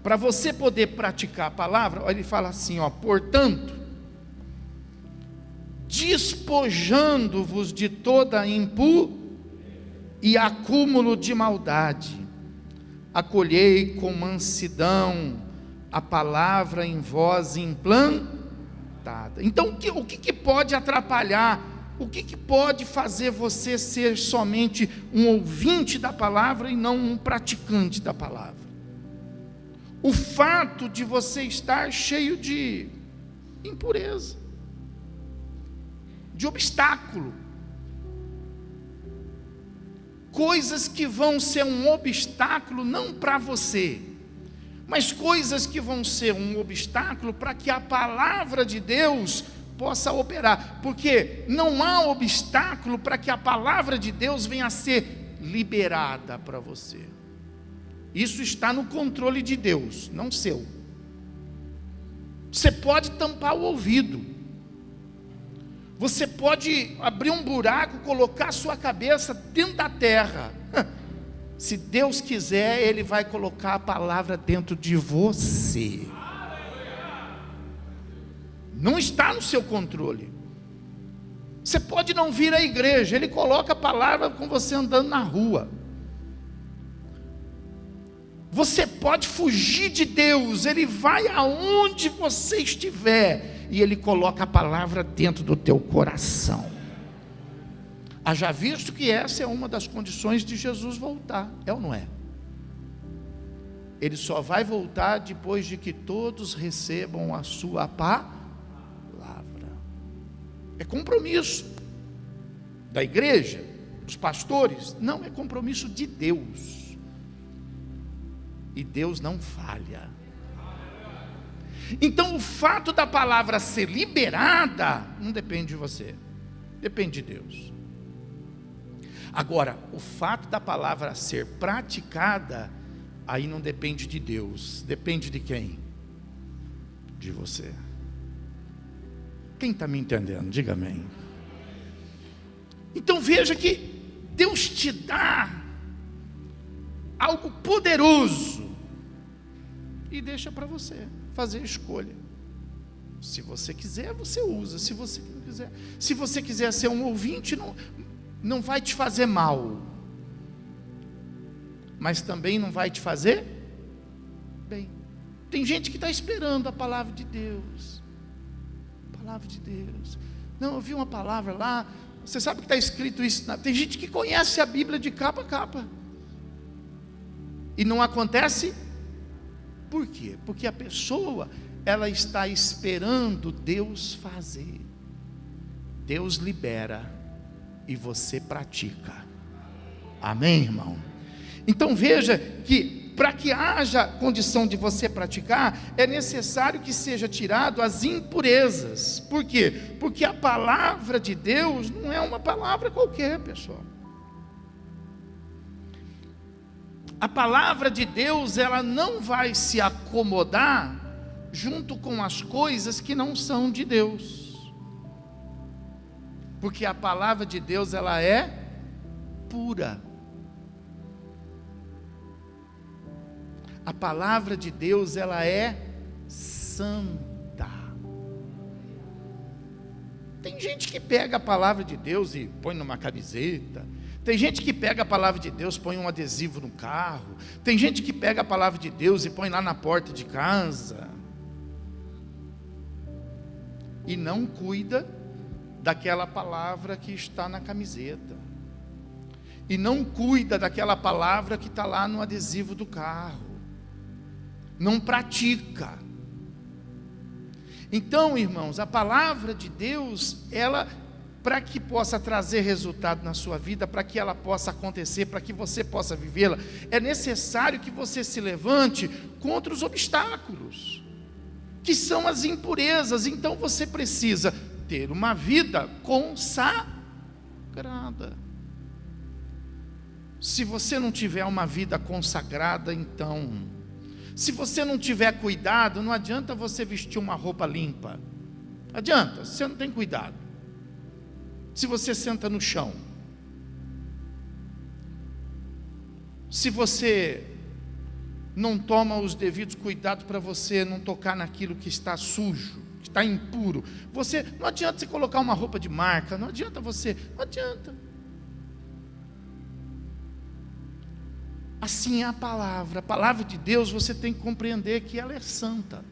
S1: Para você poder praticar a palavra, ele fala assim, portanto, despojando-vos de toda impureza e acúmulo de maldade, acolhei com mansidão a palavra em vós implantada. Então o que pode atrapalhar? O que pode fazer você ser somente um ouvinte da palavra e não um praticante da palavra? O fato de você estar cheio de impureza, de obstáculo, coisas que vão ser um obstáculo não para você, mas coisas que vão ser um obstáculo para que a palavra de Deus possa operar, porque não há obstáculo para que a palavra de Deus venha a ser liberada para você. Isso está no controle de Deus, não seu. Você pode tampar o ouvido, você pode abrir um buraco, colocar a sua cabeça dentro da terra. Se Deus quiser, Ele vai colocar a palavra dentro de você. Não está no seu controle. Você pode não vir à igreja, Ele coloca a palavra com você andando na rua. Você pode fugir de Deus, Ele vai aonde você estiver, e Ele coloca a palavra dentro do teu coração. Haja visto que essa é uma das condições de Jesus voltar, é ou não é? Ele só vai voltar depois de que todos recebam a sua palavra. É compromisso da igreja, dos pastores? Não, é compromisso de Deus. E Deus não falha. Então o fato da palavra ser liberada não depende de você, depende de Deus. Agora, o fato da palavra ser praticada, aí não depende de Deus. Depende de quem? De você. Quem está me entendendo? Diga amém. Então veja que Deus te dá algo poderoso e deixa para você fazer a escolha. Se você quiser, você usa. Se você não quiser, se você quiser ser um ouvinte, não vai te fazer mal, mas também não vai te fazer bem. Tem gente que está esperando a palavra de Deus. Palavra de Deus. Não, eu vi uma palavra lá. Você sabe que está escrito isso. Tem gente que conhece a Bíblia de capa a capa e não acontece. Por quê? Porque a pessoa, ela está esperando Deus fazer. Deus libera e você pratica. Amém, irmão? Então veja que para que haja condição de você praticar, é necessário que seja tirado as impurezas. Por quê? Porque a palavra de Deus não é uma palavra qualquer, pessoal. A palavra de Deus, ela não vai se acomodar junto com as coisas que não são de Deus. Porque a palavra de Deus, ela é pura. A palavra de Deus, ela é santa. Tem gente que pega a palavra de Deus e põe numa camiseta. Tem gente que pega a palavra de Deus, põe um adesivo no carro. Tem gente que pega a palavra de Deus e põe lá na porta de casa. E não cuida daquela palavra que está na camiseta. E não cuida daquela palavra que está lá no adesivo do carro. Não pratica. Então, irmãos, a palavra de Deus, ela, para que possa trazer resultado na sua vida, para que ela possa acontecer, para que você possa vivê-la, é necessário que você se levante contra os obstáculos, que são as impurezas. Então você precisa ter uma vida consagrada. Se você não tiver uma vida consagrada, então, se você não tiver cuidado, não adianta você vestir uma roupa limpa. Adianta, se você não tem cuidado. Se você senta no chão, se você não toma os devidos cuidados para você não tocar naquilo que está sujo, que está impuro, não adianta você colocar uma roupa de marca, não adianta. Assim é a palavra de Deus, você tem que compreender que ela é santa,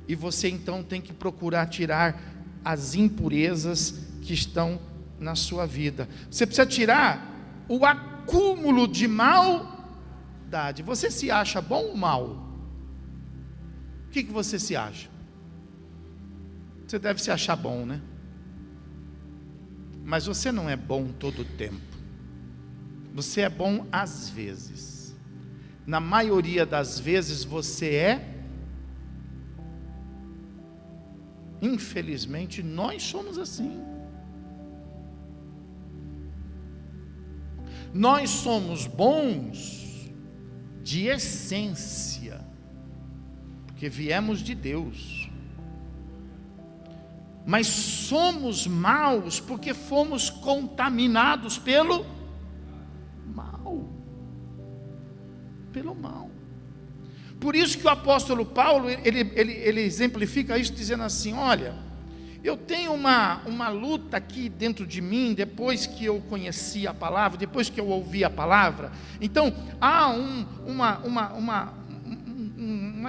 S1: e você então tem que procurar tirar as impurezas que estão na sua vida. Você precisa tirar o acúmulo de maldade. Você se acha bom ou mal? O que você se acha? Você deve se achar bom, né? Mas você não é bom todo o tempo. Você é bom às vezes. Na maioria das vezes você é. Infelizmente nós somos assim. Nós somos bons de essência, porque viemos de Deus. Mas somos maus porque fomos contaminados pelo mal. Por isso que o apóstolo Paulo, ele exemplifica isso dizendo assim: olha, eu tenho uma luta aqui dentro de mim, depois que eu conheci a palavra, depois que eu ouvi a palavra. Então, há uma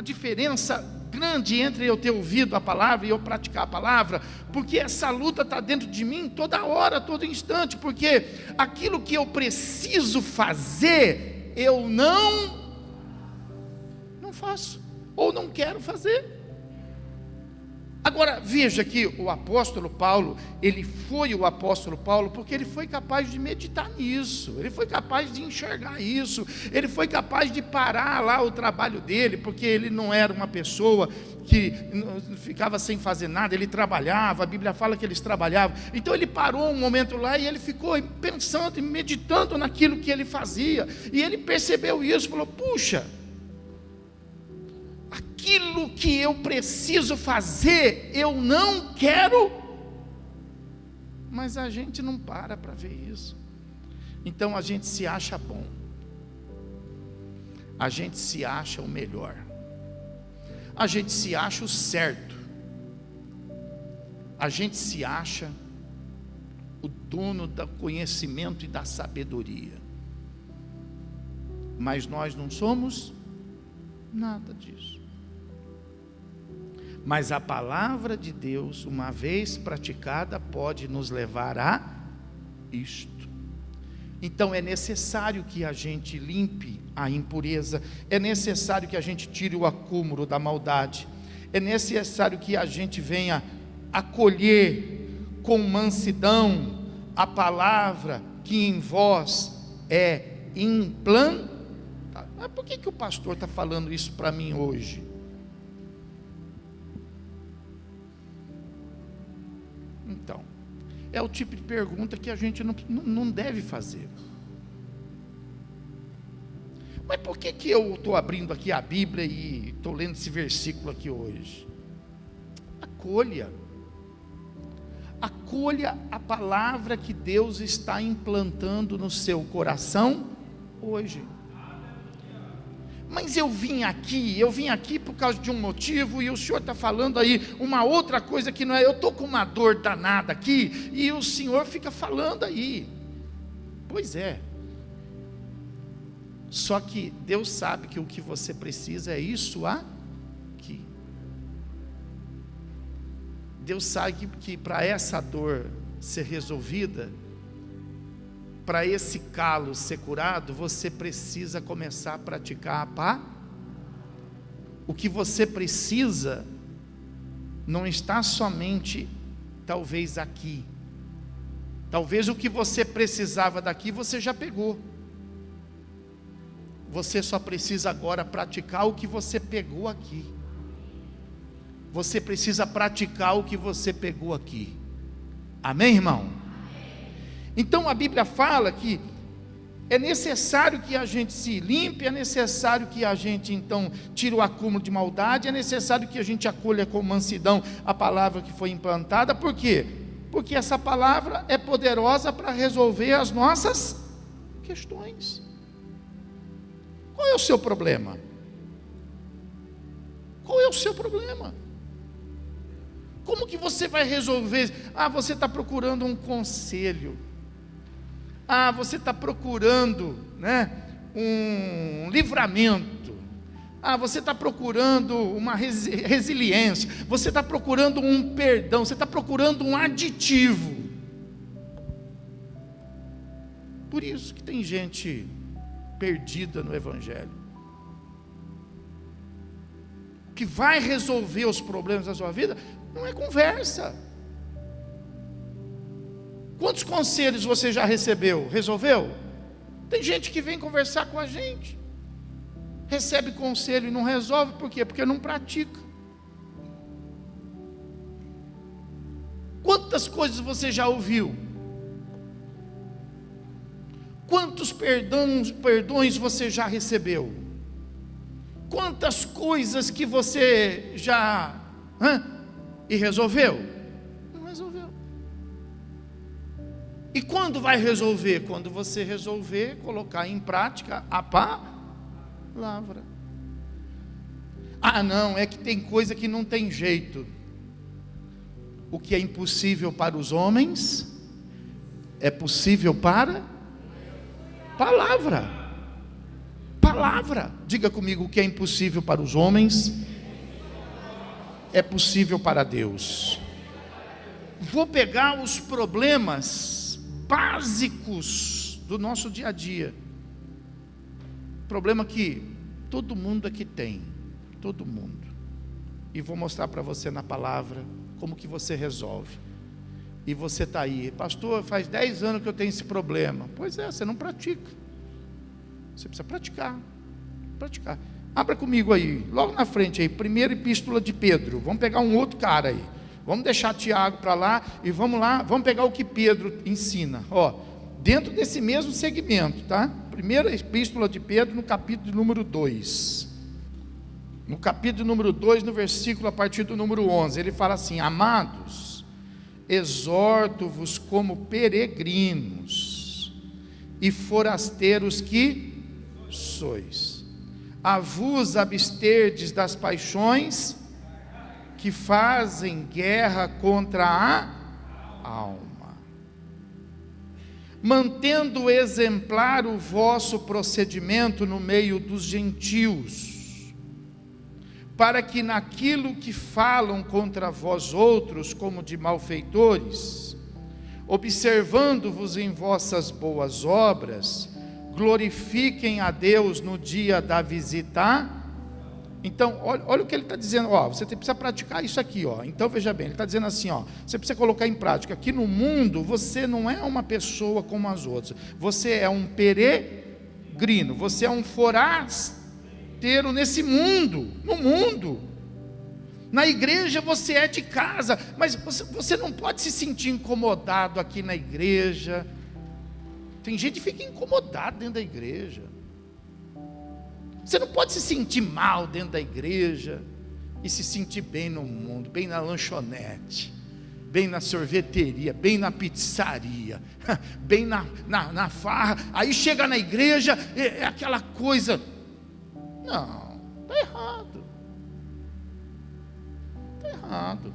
S1: diferença grande entre eu ter ouvido a palavra e eu praticar a palavra, porque essa luta está dentro de mim toda hora, todo instante, porque aquilo que eu preciso fazer, eu não faço, ou não quero fazer. Agora, veja que o apóstolo Paulo, ele foi o apóstolo Paulo porque ele foi capaz de meditar nisso, ele foi capaz de enxergar isso, ele foi capaz de parar lá o trabalho dele, porque ele não era uma pessoa que ficava sem fazer nada, ele trabalhava, a Bíblia fala que eles trabalhavam. Então ele parou um momento lá e ele ficou pensando e meditando naquilo que ele fazia, e ele percebeu isso, falou: puxa, aquilo que eu preciso fazer, eu não quero. Mas a gente não para ver isso. Então a gente se acha bom, a gente se acha o melhor, a gente se acha o certo, a gente se acha o dono do conhecimento e da sabedoria. Mas nós não somos nada disso. Mas a palavra de Deus, uma vez praticada, pode nos levar a isto. Então é necessário que a gente limpe a impureza, é necessário que a gente tire o acúmulo da maldade, é necessário que a gente venha acolher com mansidão a palavra que em vós é implantada. Mas por que o pastor está falando isso para mim hoje? Então, é o tipo de pergunta que a gente não deve fazer. Mas por que eu estou abrindo aqui a Bíblia e estou lendo esse versículo aqui hoje? Acolha a palavra que Deus está implantando no seu coração hoje. Mas eu vim aqui por causa de um motivo, e o senhor está falando aí uma outra coisa que não é. Eu estou com uma dor danada aqui, e o senhor fica falando aí. Pois é. Só que Deus sabe que o que você precisa é isso aqui. Deus sabe que para essa dor ser resolvida, para esse calo ser curado, você precisa começar a praticar a paz. O que você precisa não está somente, talvez, aqui. Talvez o que você precisava daqui, você já pegou. Você só precisa agora praticar o que você pegou aqui. Você precisa praticar o que você pegou aqui. Amém, irmão? Então a Bíblia fala que é necessário que a gente se limpe, é necessário que a gente então tire o acúmulo de maldade, é necessário que a gente acolha com mansidão a palavra que foi implantada. Por quê? Porque essa palavra é poderosa para resolver as nossas questões. Qual é o seu problema? Qual é o seu problema? Como que você vai resolver? Você está procurando um conselho. Você está procurando, um livramento. Você está procurando uma resiliência. Você está procurando um perdão. Você está procurando um aditivo. Por isso que tem gente perdida no Evangelho. Que vai resolver os problemas da sua vida não é conversa. Quantos conselhos você já recebeu? Resolveu? Tem gente que vem conversar com a gente, recebe conselho e não resolve. Por quê? Porque não pratica. Quantas coisas você já ouviu? Quantos perdões você já recebeu? Quantas coisas que você já e resolveu? E quando vai resolver? Quando você resolver colocar em prática a palavra. Não, é que tem coisa que não tem jeito. O que é impossível para os homens, é possível para palavra. Palavra. Diga comigo: o que é impossível para os homens, é possível para Deus. Vou pegar os problemas básicos do nosso dia a dia, problema que todo mundo aqui tem, todo mundo, e vou mostrar para você na palavra Como que você resolve? E você está aí, pastor, faz 10 anos que eu tenho esse problema. Pois é, você não pratica. Você precisa praticar. Abra comigo aí, logo na frente aí, primeira epístola de Pedro. Vamos pegar um outro cara aí. Vamos deixar Tiago para lá e vamos lá, vamos pegar o que Pedro ensina. Dentro desse mesmo segmento, tá? Primeira epístola de Pedro, no capítulo número 2. No capítulo número 2, no versículo a partir do número 11, ele fala assim: amados, exorto-vos como peregrinos e forasteiros que sois, a vos absterdes das paixões que fazem guerra contra a alma, mantendo exemplar o vosso procedimento no meio dos gentios, para que naquilo que falam contra vós outros como de malfeitores, observando-vos em vossas boas obras, glorifiquem a Deus no dia da visita. Então, olha o que ele está dizendo, você precisa praticar isso aqui, então veja bem, ele está dizendo assim, você precisa colocar em prática, aqui no mundo, você não é uma pessoa como as outras, você é um peregrino, você é um forasteiro nesse mundo, no mundo. Na igreja você é de casa, mas você não pode se sentir incomodado aqui na igreja. Tem gente que fica incomodado dentro da igreja. Você não pode se sentir mal dentro da igreja e se sentir bem no mundo, bem na lanchonete, bem na sorveteria, bem na pizzaria, bem na farra. Aí chega na igreja, é aquela coisa. Não, está errado. Está errado.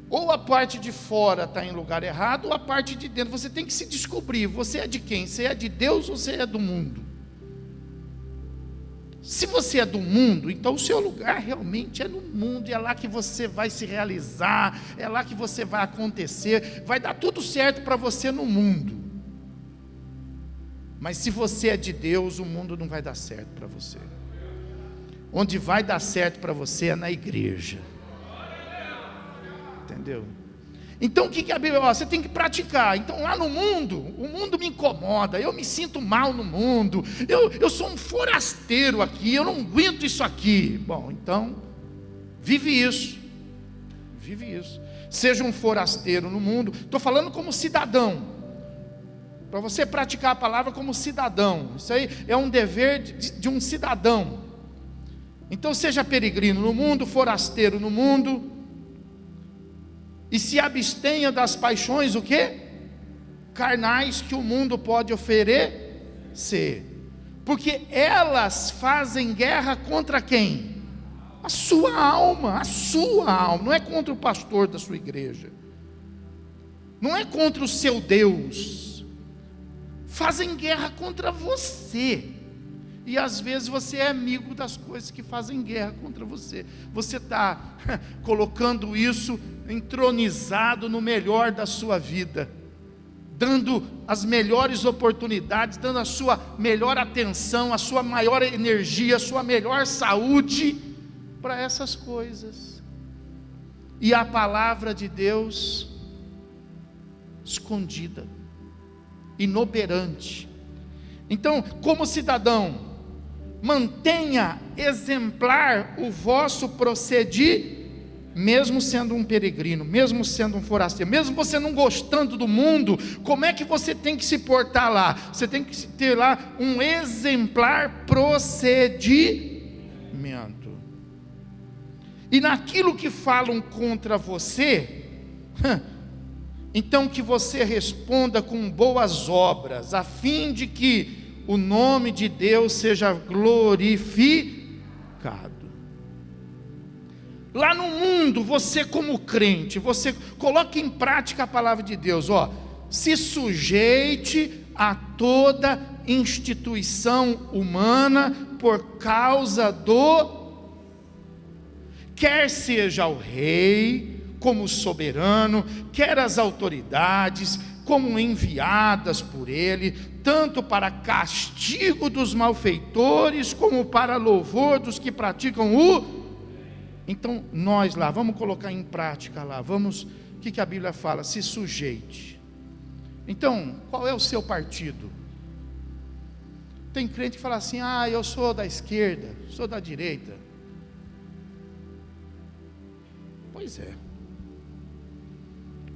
S1: Ou a parte de fora está em lugar errado, ou a parte de dentro. Você tem que se descobrir, você é de quem? Você é de Deus ou você é do mundo? Se você é do mundo, então o seu lugar realmente é no mundo, e é lá que você vai se realizar, é lá que você vai acontecer, vai dar tudo certo para você no mundo. Mas se você é de Deus, o mundo não vai dar certo para você. Onde vai dar certo para você é na igreja. Entendeu? Então o que a Bíblia fala? Você tem que praticar. Então lá no mundo, o mundo me incomoda, eu me sinto mal no mundo, eu sou um forasteiro aqui, eu não aguento isso aqui. Bom, então vive isso. Seja um forasteiro no mundo. Estou falando como cidadão, para você praticar a palavra como cidadão. Isso aí é um dever de um cidadão. Então seja peregrino no mundo, forasteiro no mundo, e se abstenha das paixões, o quê? Carnais que o mundo pode oferecer, porque elas fazem guerra contra quem? A sua alma, não é contra o pastor da sua igreja, não é contra o seu Deus, fazem guerra contra você. E às vezes você é amigo das coisas que fazem guerra contra você. Você está colocando isso entronizado no melhor da sua vida, dando as melhores oportunidades, dando a sua melhor atenção, a sua maior energia, a sua melhor saúde para essas coisas. E a palavra de Deus escondida, inoperante. Então, como cidadão, mantenha exemplar o vosso proceder, mesmo sendo um peregrino, mesmo sendo um forasteiro, mesmo você não gostando do mundo. Como é que você tem que se portar lá? Você tem que ter lá um exemplar procedimento. E naquilo que falam contra você, então que você responda com boas obras, a fim de que o nome de Deus seja glorificado. Lá no mundo, você como crente, você coloque em prática a palavra de Deus, se sujeite a toda instituição humana por causa quer seja o rei como soberano, quer as autoridades como enviadas por ele, tanto para castigo dos malfeitores, como para louvor dos que praticam o. Então, nós lá, vamos colocar em prática lá, vamos, o que a Bíblia fala? Se sujeite. Então, qual é o seu partido? Tem crente que fala assim, eu sou da esquerda, sou da direita. Pois é.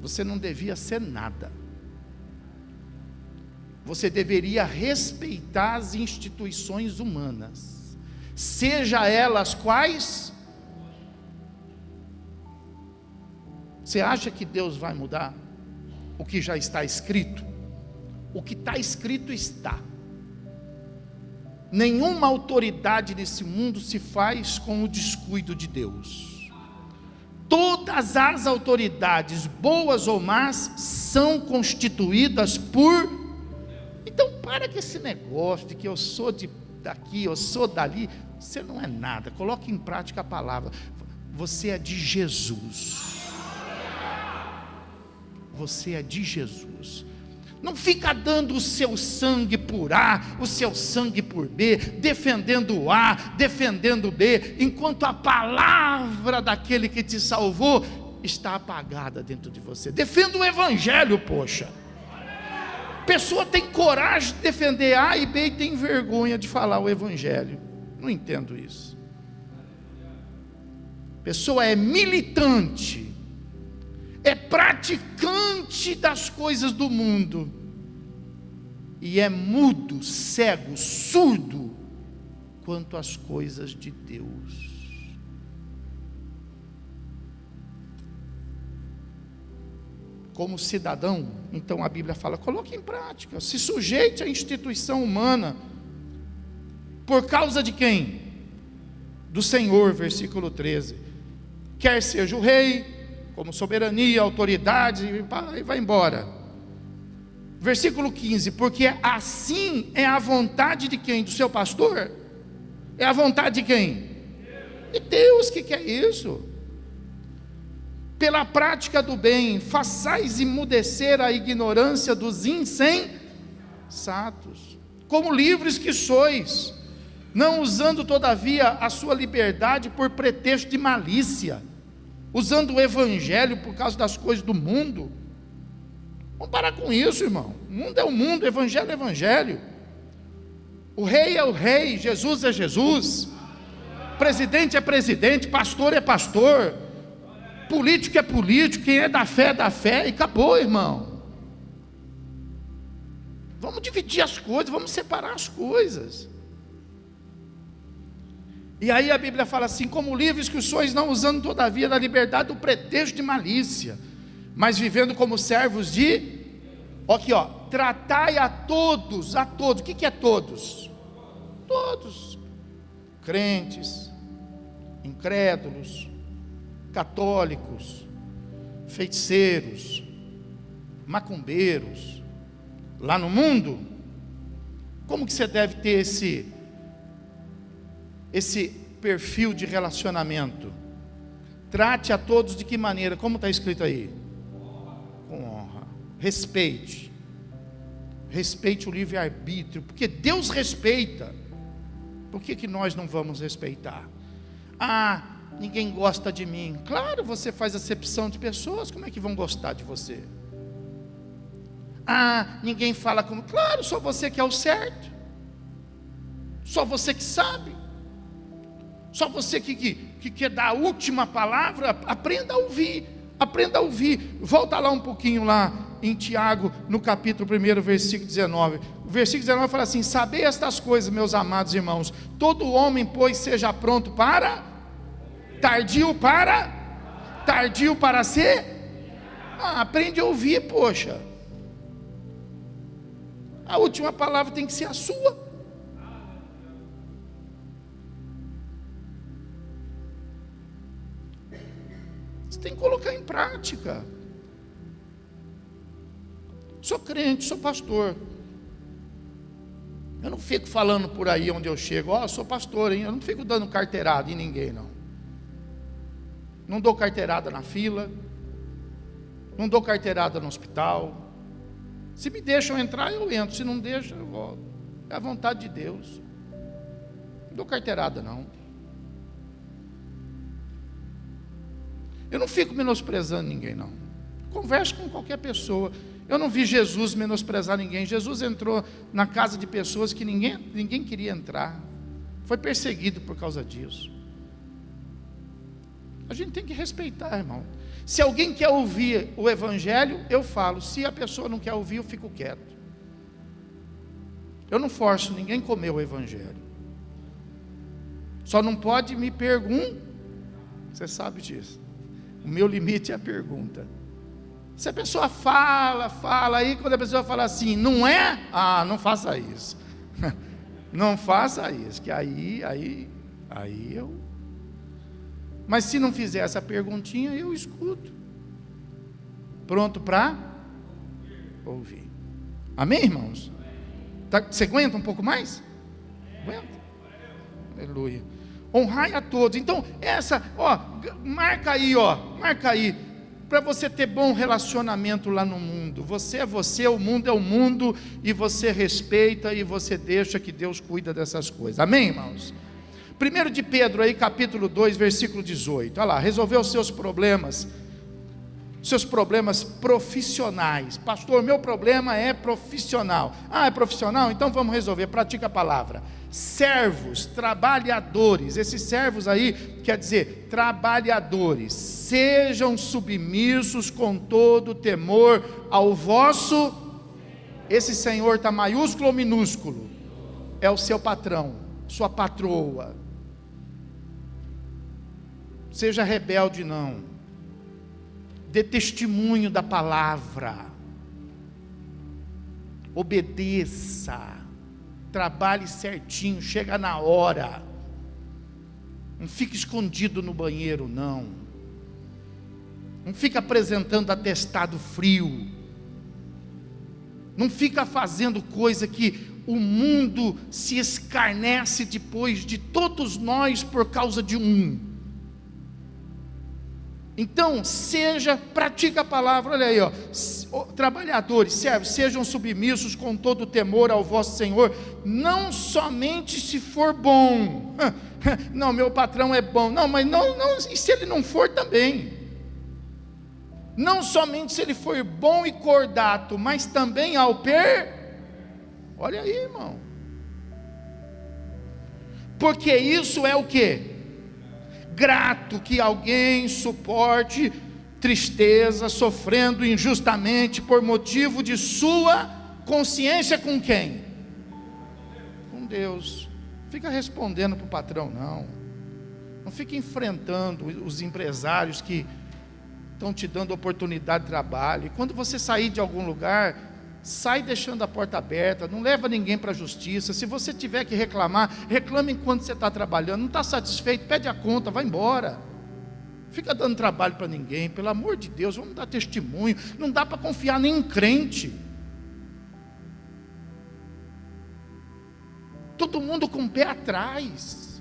S1: Você não devia ser nada. Você deveria respeitar as instituições humanas, seja elas quais. Você acha que Deus vai mudar o que já está escrito? O que está escrito está. Nenhuma autoridade nesse mundo se faz com o descuido de Deus. Todas as autoridades, boas ou más, são constituídas por. Então para com esse negócio de que eu sou daqui, eu sou dali. Você não é nada. Coloque em prática a palavra. Você é de Jesus. Você é de Jesus. Não fica dando o seu sangue por A, o seu sangue por B, defendendo o A, defendendo o B, enquanto a palavra daquele que te salvou está apagada dentro de você. Defenda o evangelho, poxa. Pessoa tem coragem de defender A e B e tem vergonha de falar o evangelho. Não entendo isso. Pessoa é militante, é praticante das coisas do mundo, e é mudo, cego, surdo quanto às coisas de Deus. Como cidadão, então a Bíblia fala, coloque em prática, se sujeite à instituição humana, por causa de quem? Do Senhor, versículo 13, quer seja o rei, como soberania, autoridade, e vai embora. Versículo 15, porque assim é a vontade de quem? Do seu pastor? É a vontade de quem? De Deus que quer isso. Pela prática do bem, façais emudecer a ignorância dos insensatos, como livres que sois, não usando todavia a sua liberdade por pretexto de malícia, usando o evangelho por causa das coisas do mundo. Vamos parar com isso, irmão. O mundo é o mundo, o evangelho é o evangelho. O rei é o rei, Jesus é Jesus, presidente é presidente, pastor é pastor, político é político, quem é da fé, e acabou, irmão. Vamos dividir as coisas, vamos separar as coisas. E aí a Bíblia fala assim, como livres que sois, não usando todavia da liberdade do pretexto de malícia, mas vivendo como servos de, aqui ó, tratai a todos, o que é todos? Todos, crentes, incrédulos, católicos, feiticeiros, macumbeiros, lá no mundo, como que você deve ter esse perfil de relacionamento? Trate a todos de que maneira? Como está escrito aí? Com honra. Respeite o livre-arbítrio, porque Deus respeita. Por que nós não vamos respeitar? Ninguém gosta de mim. Claro, você faz acepção de pessoas, como é que vão gostar de você? Ninguém fala como. Claro, só você que é o certo, só você que sabe, só você que quer dar a última palavra. Aprenda a ouvir. Volta lá um pouquinho lá em Tiago, no capítulo 1, versículo 19. O versículo 19 fala assim: sabei estas coisas, meus amados irmãos, todo homem, pois, seja pronto para, tardio para ser. Aprende a ouvir, poxa. A última palavra tem que ser a sua. Você tem que colocar em prática. Sou crente, sou pastor. Eu não fico falando por aí onde eu chego, sou pastor, hein? Eu não fico dando carteirada em ninguém, não. Não dou carteirada na fila, não dou carteirada no hospital. Se me deixam entrar, eu entro. Se não deixam, eu volto. É a vontade de Deus. Não dou carteirada, não. Eu não fico menosprezando ninguém, não. Converso com qualquer pessoa. Eu não vi Jesus menosprezar ninguém. Jesus entrou na casa de pessoas que ninguém queria entrar. Foi perseguido por causa disso. A gente tem que respeitar, irmão. Se alguém quer ouvir o evangelho, eu falo. Se a pessoa não quer ouvir, eu fico quieto. Eu não forço ninguém a comer o evangelho. Só não pode me perguntar. Você sabe disso. O meu limite é a pergunta. Se a pessoa fala, aí quando a pessoa fala assim, não é? Ah, não faça isso. Não faça isso, que aí eu... Mas se não fizer essa perguntinha, eu escuto. Pronto para ouvir. Amém, irmãos? Você aguenta um pouco mais? Aguenta? Aleluia. Honrai a todos. Então, marca aí, para você ter bom relacionamento lá no mundo. Você é você, o mundo é o mundo, e você respeita e você deixa que Deus cuida dessas coisas. Amém, irmãos? 1 de Pedro aí, capítulo 2, versículo 18. Olha lá, resolveu os seus problemas profissionais. Pastor, meu problema é profissional. Ah, é profissional? Então vamos resolver, pratica a palavra. Servos, trabalhadores, esses servos aí, quer dizer, trabalhadores, sejam submissos com todo temor ao vosso, esse Senhor está maiúsculo ou minúsculo? É o seu patrão, sua patroa. Seja rebelde não, dê testemunho da palavra, obedeça, trabalhe certinho, chega na hora, não fique escondido no banheiro não fica apresentando atestado frio, não fica fazendo coisa que o mundo se escarnece depois de todos nós por causa de um. Então, pratica a palavra, olha aí, trabalhadores, servos, sejam submissos com todo temor ao vosso Senhor, não somente se for bom, não, meu patrão é bom, não, mas não, e se ele não for também, não somente se ele for bom e cordato, mas também olha aí, irmão, porque isso é o que? Grato que alguém suporte tristeza, sofrendo injustamente por motivo de sua consciência com quem? Com Deus. Fica respondendo para o patrão não fica enfrentando os empresários que estão te dando oportunidade de trabalho, e quando você sair de algum lugar, sai deixando a porta aberta, não leva ninguém para a justiça. Se você tiver que reclamar, reclame enquanto você está trabalhando. Não está satisfeito, pede a conta, vai embora. Fica dando trabalho para ninguém, pelo amor de Deus, vamos dar testemunho. Não dá para confiar nem em crente. Todo mundo com o pé atrás.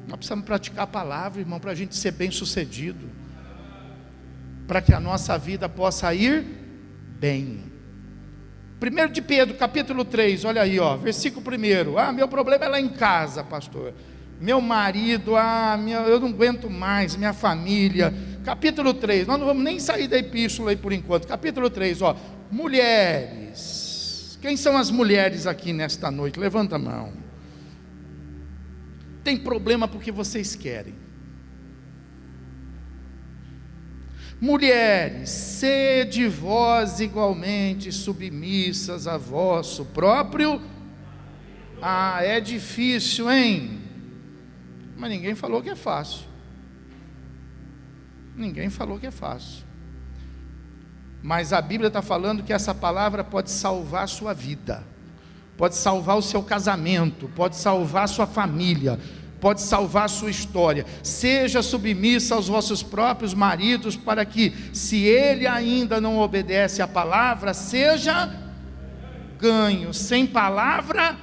S1: Nós precisamos praticar a palavra, irmão, para a gente ser bem sucedido, para que a nossa vida possa ir bem. 1 de Pedro, capítulo 3, olha aí, versículo 1. Meu problema é lá em casa, pastor. Meu marido, eu não aguento mais, minha família. Capítulo 3, nós não vamos nem sair da epístola aí por enquanto. Capítulo 3, mulheres. Quem são as mulheres aqui nesta noite? Levanta a mão. Tem problema porque vocês querem. Mulheres, sede vós igualmente submissas a vosso próprio. É difícil, hein? Mas ninguém falou que é fácil. Ninguém falou que é fácil. Mas a Bíblia está falando que essa palavra pode salvar a sua vida, pode salvar o seu casamento, pode salvar a sua família, pode salvar a sua história. Seja submissa aos vossos próprios maridos, para que, se ele ainda não obedece à palavra, seja ganho. Sem palavra,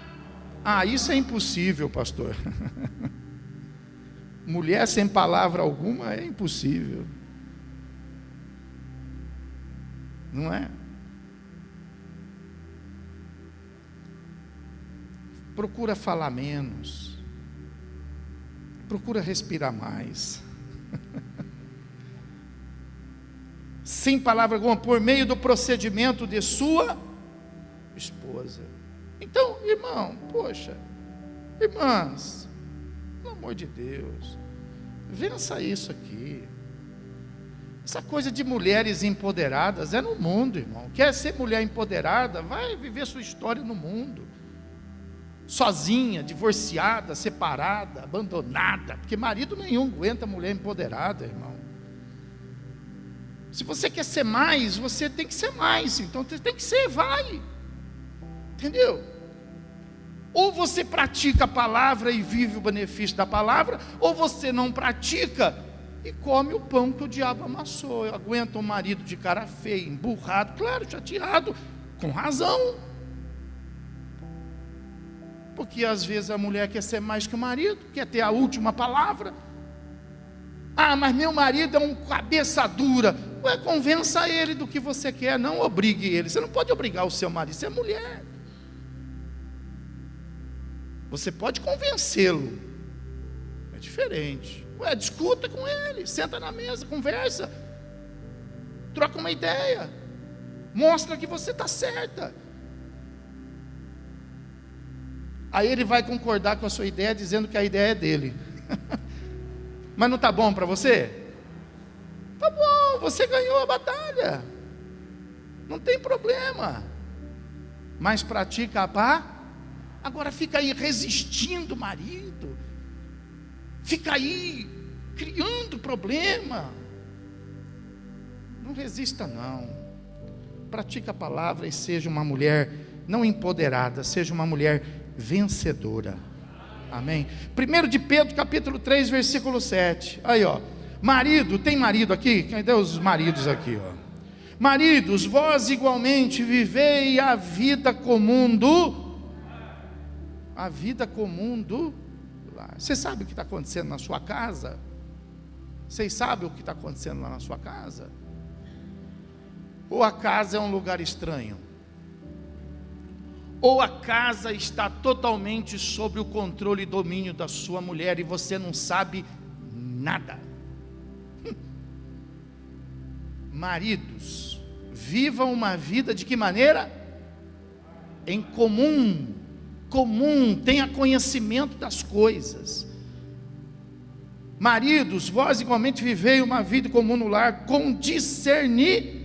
S1: isso é impossível, pastor. Mulher sem palavra alguma é impossível, não é? Procura falar menos, procura respirar mais. Sem palavra alguma, por meio do procedimento de sua esposa. Então, irmão, poxa, irmãs, pelo amor de Deus, vença isso aqui. Essa coisa de mulheres empoderadas é no mundo, irmão. Quer ser mulher empoderada? Vai viver sua história no mundo. Sozinha, divorciada, separada, abandonada. Porque marido nenhum aguenta mulher empoderada, irmão. Se você quer ser mais, você tem que ser mais. Então você tem que ser, vai. Entendeu? Ou você pratica a palavra e vive o benefício da palavra, ou você não pratica e come o pão que o diabo amassou. Aguenta um marido de cara feia, emburrado, claro, chateado, com razão. Porque às vezes a mulher quer ser mais que o marido, quer ter a última palavra. Ah, mas meu marido é um cabeça dura. Ué, convença ele do que você quer, não obrigue ele. Você não pode obrigar o seu marido, você é mulher. Você pode convencê-lo, é diferente. Ué, discuta com ele, senta na mesa, conversa, troca uma ideia, mostra que você está certa. Aí ele vai concordar com a sua ideia, dizendo que a ideia é dele. Mas não está bom para você? Tá bom, você ganhou a batalha, não tem problema. Mas pratica a paz. Agora fica aí resistindo o marido, fica aí criando problema. Não resista não. Pratica a palavra e seja uma mulher não empoderada, seja uma mulher vencedora. Amém? 1 de Pedro capítulo 3 versículo 7. Aí ó, marido, tem marido aqui? Cadê os maridos aqui ó? Maridos, vós igualmente vivei a vida comum do lar. Você sabe o que está acontecendo na sua casa? Vocês sabem o que está acontecendo lá na sua casa? Ou a casa é um lugar estranho? Ou a casa está totalmente sob o controle e domínio da sua mulher e você não sabe nada? Maridos, vivam uma vida de que maneira? Em comum, tenha conhecimento das coisas. Maridos, vós igualmente vivei uma vida comum no lar, com discernir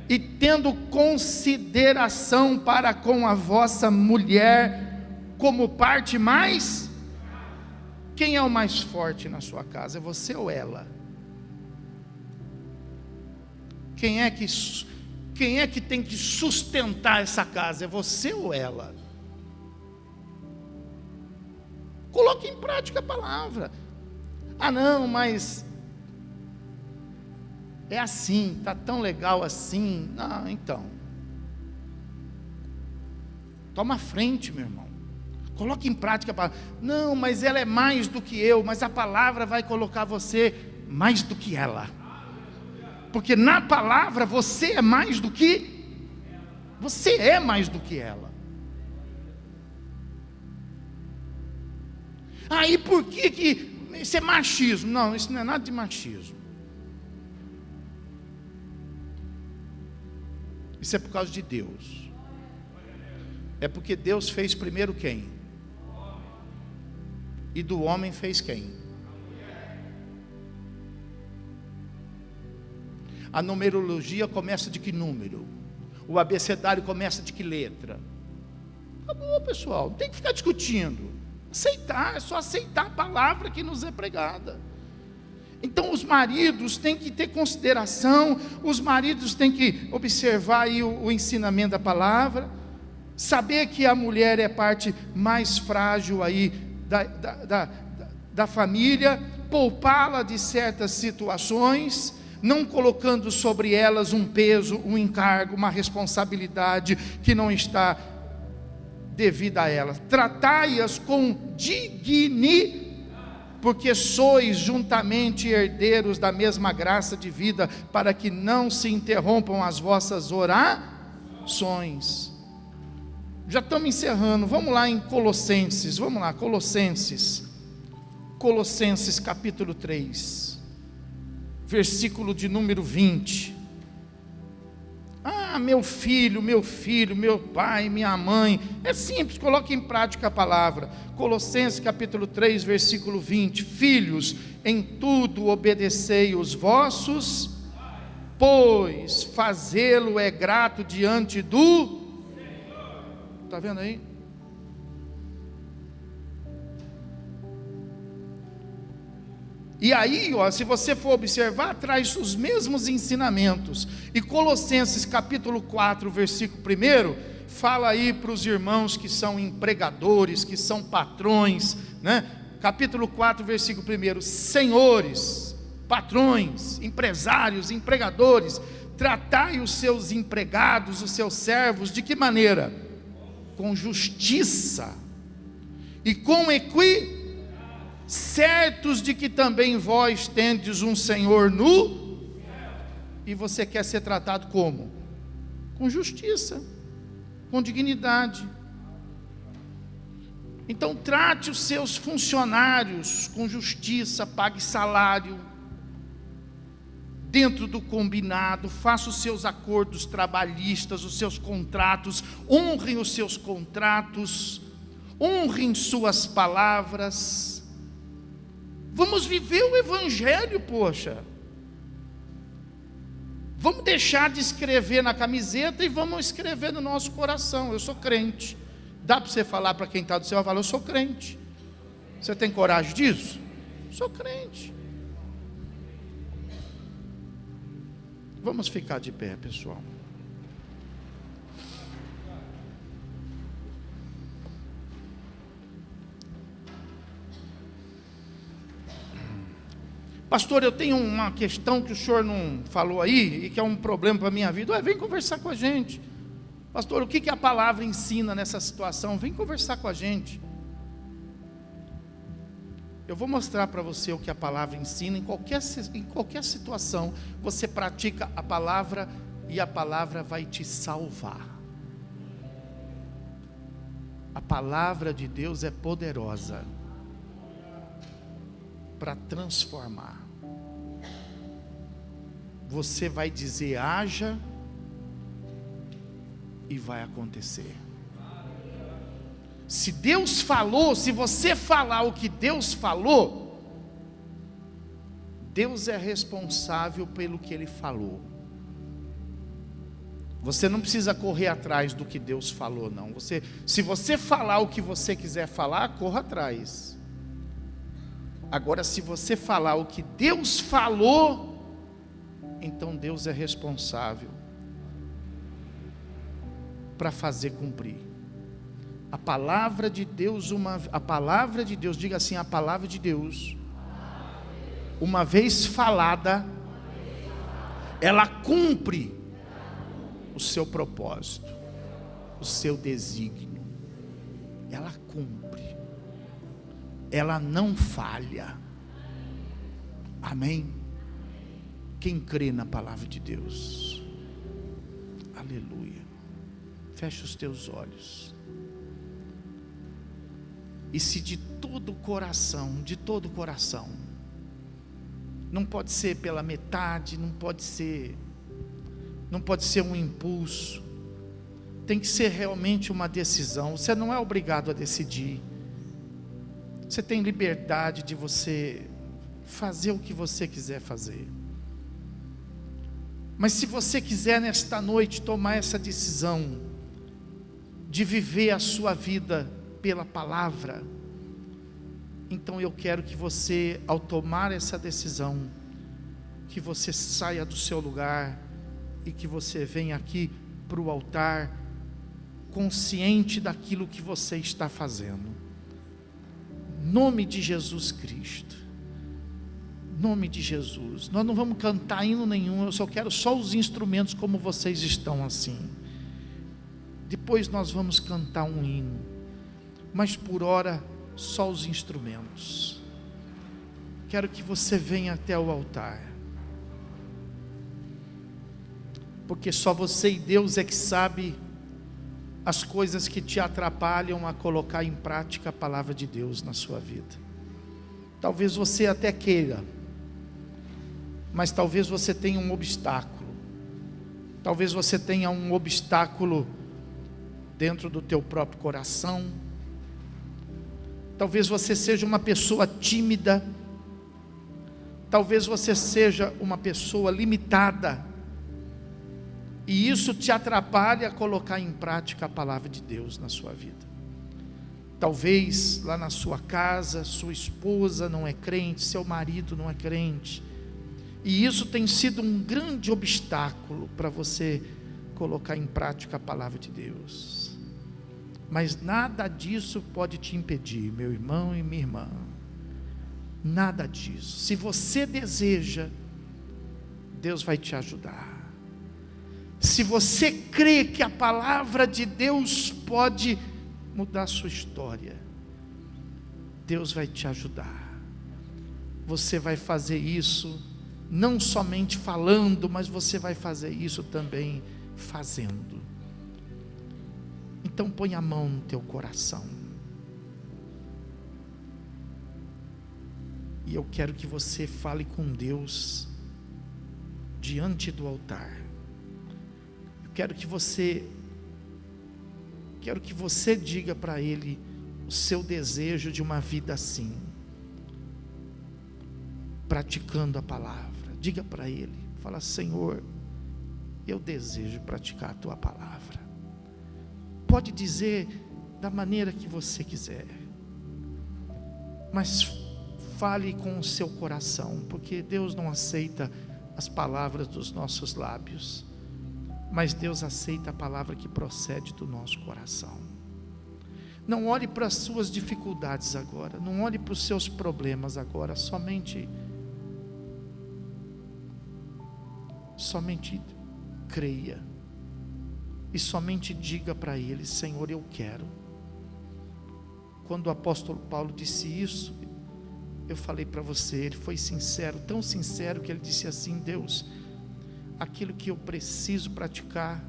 S1: e tendo consideração para com a vossa mulher, como parte mais. Quem é o mais forte na sua casa? É você ou ela? Quem é que tem que sustentar essa casa? É você ou ela? Coloque em prática a palavra. Ah não, mas é assim, está tão legal assim. Não, então toma a frente, meu irmão. Coloque em prática a palavra. Não, mas ela é mais do que eu. Mas a palavra vai colocar você mais do que ela. Porque na palavra você é mais do que ela. Aí por que isso é machismo? Não, isso não é nada de machismo. Isso é por causa de Deus. É porque Deus fez primeiro quem? E do homem fez quem? A numerologia começa de que número? O abecedário começa de que letra? Acabou, pessoal, não tem que ficar discutindo. Aceitar, é só aceitar a palavra que nos é pregada. Então os maridos têm que ter consideração, os maridos têm que observar aí o ensinamento da palavra, saber que a mulher é parte mais frágil aí da família, poupá-la de certas situações, não colocando sobre elas um peso, um encargo, uma responsabilidade que não está devida a elas. Tratai-as com dignidade, porque sois juntamente herdeiros da mesma graça de vida, para que não se interrompam as vossas orações. Já estamos encerrando, vamos lá em Colossenses, Colossenses capítulo 3, versículo de número 20. Ah, meu filho, meu pai, minha mãe. É simples, coloque em prática a palavra. Colossenses capítulo 3, versículo 20. Filhos, em tudo obedecei os vossos, pois fazê-lo é grato diante do Senhor. Está vendo aí? E aí, ó, se você for observar, traz os mesmos ensinamentos. E Colossenses capítulo 4, versículo 1, fala aí para os irmãos que são empregadores, que são patrões, né? Capítulo 4, versículo 1, senhores, patrões, empresários, empregadores, tratai os seus empregados, os seus servos, de que maneira? Com justiça e com equidade, certos de que também vós tendes um Senhor nu, e você quer ser tratado como? Com justiça, com dignidade. Então trate os seus funcionários com justiça, pague salário, dentro do combinado, faça os seus acordos trabalhistas, os seus contratos, honrem os seus contratos, honrem suas palavras. Vamos viver o evangelho, poxa. Vamos deixar de escrever na camiseta e vamos escrever no nosso coração. Eu sou crente. Dá para você falar para quem está do céu, eu sou crente. Você tem coragem disso? Sou crente. Vamos ficar de pé, pessoal. Pastor, eu tenho uma questão que o senhor não falou aí, e que é um problema para a minha vida. Vem conversar com a gente. Pastor, o que a palavra ensina nessa situação? Vem conversar com a gente. Eu vou mostrar para você o que a palavra ensina. Em qualquer situação, você pratica a palavra e a palavra vai te salvar. A palavra de Deus é poderosa para transformar. Você vai dizer haja e vai acontecer. Se Deus falou, se você falar o que Deus falou, Deus é responsável pelo que Ele falou. Você não precisa correr atrás do que Deus falou, não. Se você falar o que você quiser falar, corra atrás. Agora, se você falar o que Deus falou, então Deus é responsável para fazer cumprir. A palavra de Deus, diga assim, a palavra de Deus, uma vez falada, ela cumpre o seu propósito, o seu desígnio. Ela cumpre. Ela não falha. Amém? Quem crê na palavra de Deus? Aleluia. Fecha os teus olhos. E se de todo o coração, não pode ser pela metade, não pode ser um impulso, tem que ser realmente uma decisão. Você não é obrigado a decidir. Você tem liberdade de você fazer o que você quiser fazer. Mas se você quiser nesta noite tomar essa decisão de viver a sua vida pela palavra, então eu quero que você, ao tomar essa decisão, que você saia do seu lugar e que você venha aqui para o altar, consciente daquilo que você está fazendo. Nome de Jesus Cristo. Nome de Jesus. Nós não vamos cantar hino nenhum. Eu só quero só os instrumentos como vocês estão assim. Depois nós vamos cantar um hino. Mas por hora, só os instrumentos. Quero que você venha até o altar. Porque só você e Deus é que sabe as coisas que te atrapalham a colocar em prática a palavra de Deus na sua vida. Talvez você até queira, mas talvez você tenha um obstáculo. Talvez você tenha um obstáculo dentro do teu próprio coração. Talvez você seja uma pessoa tímida. Talvez você seja uma pessoa limitada. E isso te atrapalha a colocar em prática a palavra de Deus na sua vida. Talvez lá na sua casa, sua esposa não é crente, seu marido não é crente. E isso tem sido um grande obstáculo para você colocar em prática a palavra de Deus. Mas nada disso pode te impedir, meu irmão e minha irmã. Nada disso. Se você deseja, Deus vai te ajudar. Se você crê que a palavra de Deus pode mudar a sua história, Deus vai te ajudar. Você vai fazer isso não somente falando, mas você vai fazer isso também fazendo. Então põe a mão no teu coração. E eu quero que você fale com Deus diante do altar. Eu quero que você diga para Ele o seu desejo de uma vida assim, praticando a palavra. Diga para Ele, fala: Senhor, eu desejo praticar a Tua palavra. Pode dizer da maneira que você quiser, mas fale com o seu coração, porque Deus não aceita as palavras dos nossos lábios, mas Deus aceita a palavra que procede do nosso coração. Não olhe para as suas dificuldades agora, não olhe para os seus problemas agora, somente creia e somente diga para Ele: Senhor, eu quero. Quando o apóstolo Paulo disse isso, eu falei para você, ele foi sincero, tão sincero que ele disse assim: Deus, aquilo que eu preciso praticar,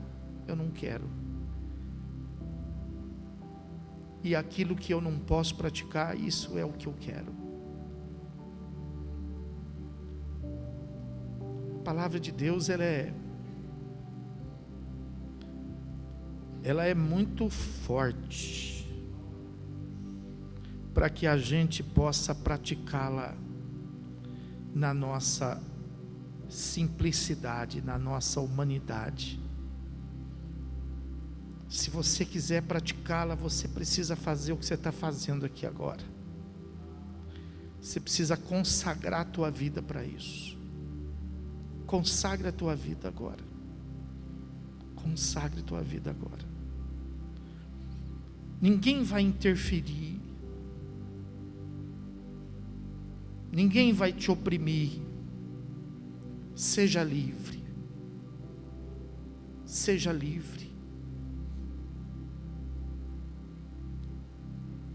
S1: eu não quero, e aquilo que eu não posso praticar, isso é o que eu quero. A palavra de Deus, ela é muito forte, para que a gente possa praticá-la na nossa simplicidade, na nossa humanidade. Se você quiser praticá-la, você precisa fazer o que você está fazendo aqui agora. Você precisa consagrar a tua vida para isso. Consagre a tua vida agora. Consagre a tua vida agora. Ninguém vai interferir. Ninguém vai te oprimir. Seja livre. Seja livre.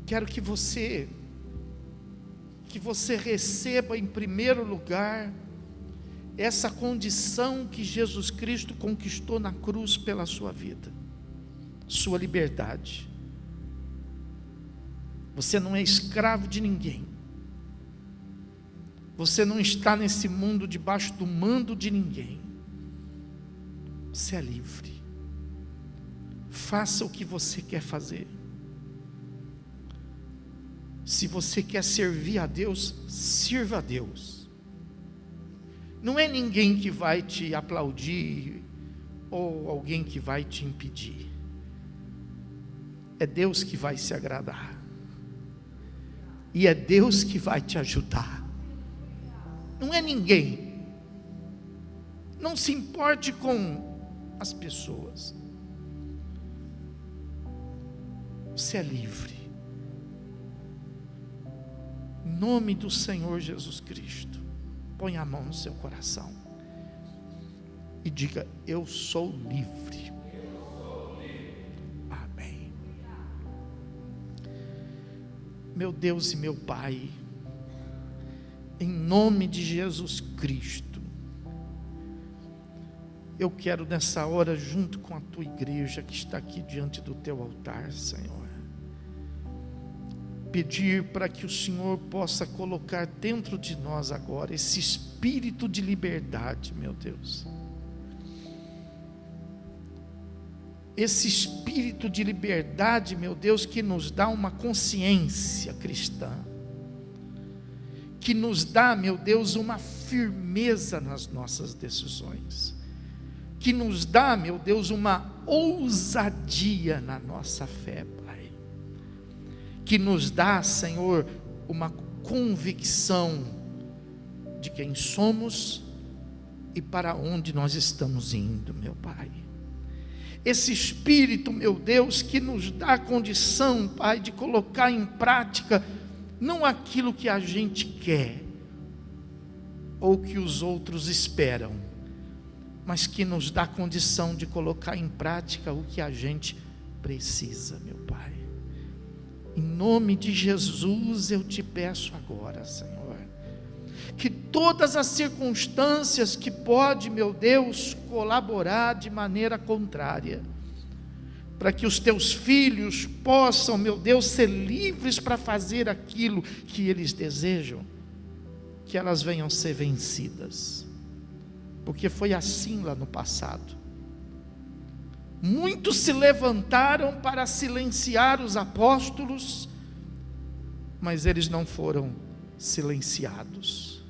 S1: Quero que você receba em primeiro lugar essa condição que Jesus Cristo conquistou na cruz pela sua vida, sua liberdade. Você não é escravo de ninguém. Você não está nesse mundo debaixo do mando de ninguém. Você é livre. Faça o que você quer fazer. Se você quer servir a Deus, sirva a Deus. Não é ninguém que vai te aplaudir ou alguém que vai te impedir. É Deus que vai se agradar. E é Deus que vai te ajudar. Não é ninguém. Não se importe com as pessoas. Você é livre. Em nome do Senhor Jesus Cristo, põe a mão no seu coração e diga: eu sou livre. Amém. Meu Deus e meu Pai, em nome de Jesus Cristo, eu quero nessa hora, junto com a tua igreja que está aqui diante do teu altar, Senhor, pedir para que o Senhor possa colocar dentro de nós agora esse espírito de liberdade, meu Deus. Esse espírito de liberdade, meu Deus, que nos dá uma consciência cristã, que nos dá, meu Deus, uma firmeza nas nossas decisões, que nos dá, meu Deus, uma ousadia na nossa fé, Pai, que nos dá, Senhor, uma convicção de quem somos e para onde nós estamos indo, meu Pai. Esse Espírito, meu Deus, que nos dá a condição, Pai, de colocar em prática, não aquilo que a gente quer, ou que os outros esperam, mas que nos dá a condição de colocar em prática o que a gente precisa, meu Pai. Em nome de Jesus eu te peço agora, Senhor, que todas as circunstâncias que pode, meu Deus, colaborar de maneira contrária, para que os teus filhos possam, meu Deus, ser livres para fazer aquilo que eles desejam, que elas venham ser vencidas, porque foi assim lá no passado. Muitos se levantaram para silenciar os apóstolos, mas eles não foram silenciados,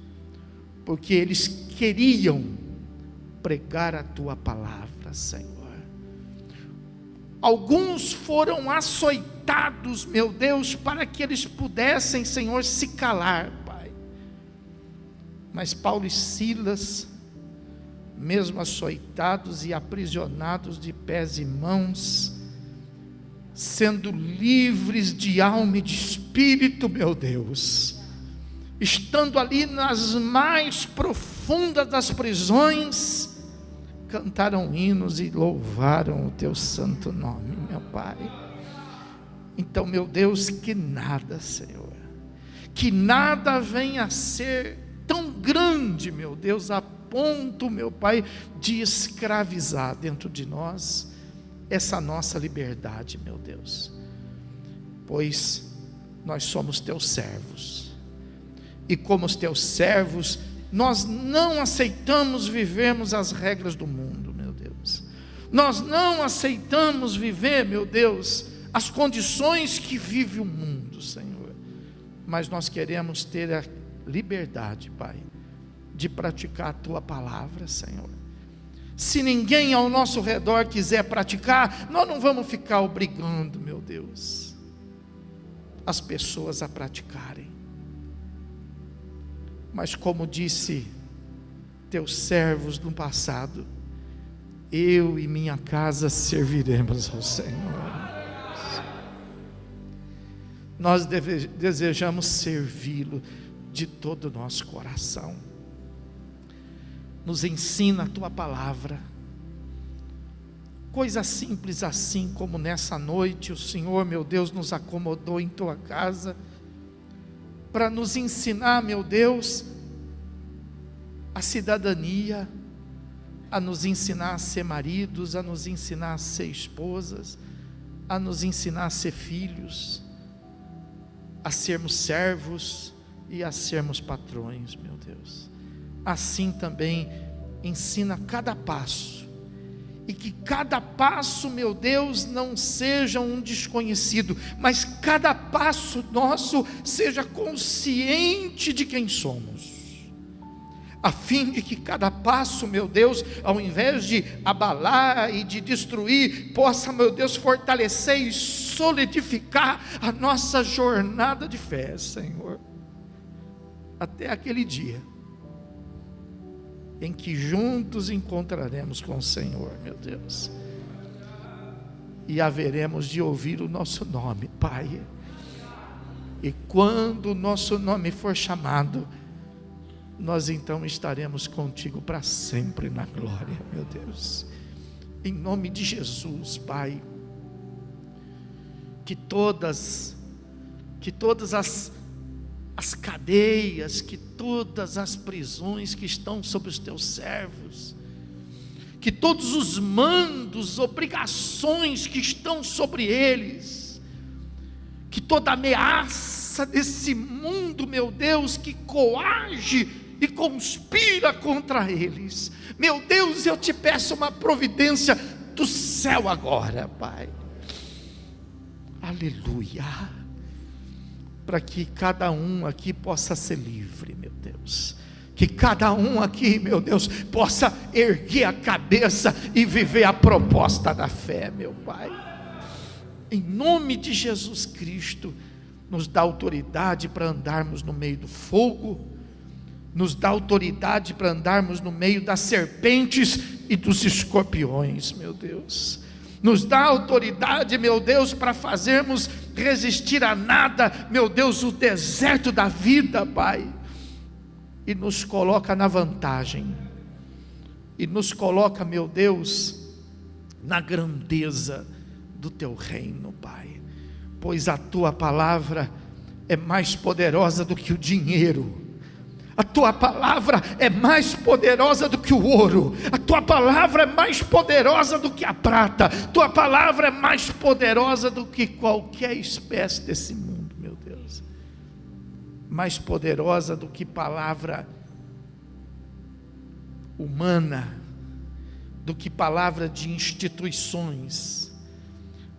S1: porque eles queriam pregar a tua palavra, Senhor. Alguns foram açoitados, meu Deus, para que eles pudessem, Senhor, se calar, Pai. Mas Paulo e Silas, mesmo açoitados e aprisionados de pés e mãos, sendo livres de alma e de espírito, meu Deus, estando ali nas mais profundas das prisões, cantaram hinos e louvaram o teu santo nome, meu Pai. Então, meu Deus, que nada, Senhor, que nada venha a ser tão grande, meu Deus, a ponto, meu Pai, de escravizar dentro de nós essa nossa liberdade, meu Deus, pois nós somos teus servos, e como os teus servos, nós não aceitamos vivermos as regras do mundo, meu Deus. Nós não aceitamos viver, meu Deus, as condições que vive o mundo, Senhor. Mas nós queremos ter a liberdade, Pai, de praticar a tua palavra, Senhor. Se ninguém ao nosso redor quiser praticar, nós não vamos ficar obrigando, meu Deus, as pessoas a praticarem. Mas como disse teus servos no passado, eu e minha casa serviremos ao Senhor. Nós desejamos servi-lo de todo o nosso coração. Nos ensina a tua palavra, coisa simples assim como nessa noite o Senhor, meu Deus, nos acomodou em tua casa, para nos ensinar, meu Deus, a cidadania, a nos ensinar a ser maridos, a nos ensinar a ser esposas, a nos ensinar a ser filhos, a sermos servos e a sermos patrões, meu Deus. Assim também ensina cada passo, e que cada passo, meu Deus, não seja um desconhecido, mas cada passo nosso seja consciente de quem somos, a fim de que cada passo, meu Deus, ao invés de abalar e de destruir, possa, meu Deus, fortalecer e solidificar a nossa jornada de fé, Senhor, até aquele dia em que juntos encontraremos com o Senhor, meu Deus, e haveremos de ouvir o nosso nome, Pai, e quando o nosso nome for chamado, nós então estaremos contigo para sempre na glória, meu Deus, em nome de Jesus, Pai, que todas as cadeias, que todas as prisões que estão sobre os teus servos, que todos os mandos, obrigações que estão sobre eles, que toda ameaça desse mundo, meu Deus, que coage e conspira contra eles, meu Deus, eu te peço uma providência do céu agora, Pai, aleluia, para que cada um aqui possa ser livre, meu Deus, que cada um aqui, meu Deus, possa erguer a cabeça e viver a proposta da fé, meu Pai, em nome de Jesus Cristo. Nos dá autoridade para andarmos no meio do fogo, nos dá autoridade para andarmos no meio das serpentes e dos escorpiões, meu Deus, nos dá autoridade, meu Deus, para fazermos resistir a nada, meu Deus, o deserto da vida, Pai, e nos coloca na vantagem, e nos coloca, meu Deus, na grandeza do Teu reino, Pai, pois a Tua palavra é mais poderosa do que o dinheiro, a Tua palavra é mais poderosa do que o ouro, a Tua palavra é mais poderosa do que a prata, Tua palavra é mais poderosa do que qualquer espécie desse mundo, meu Deus, mais poderosa do que palavra humana, do que palavra de instituições,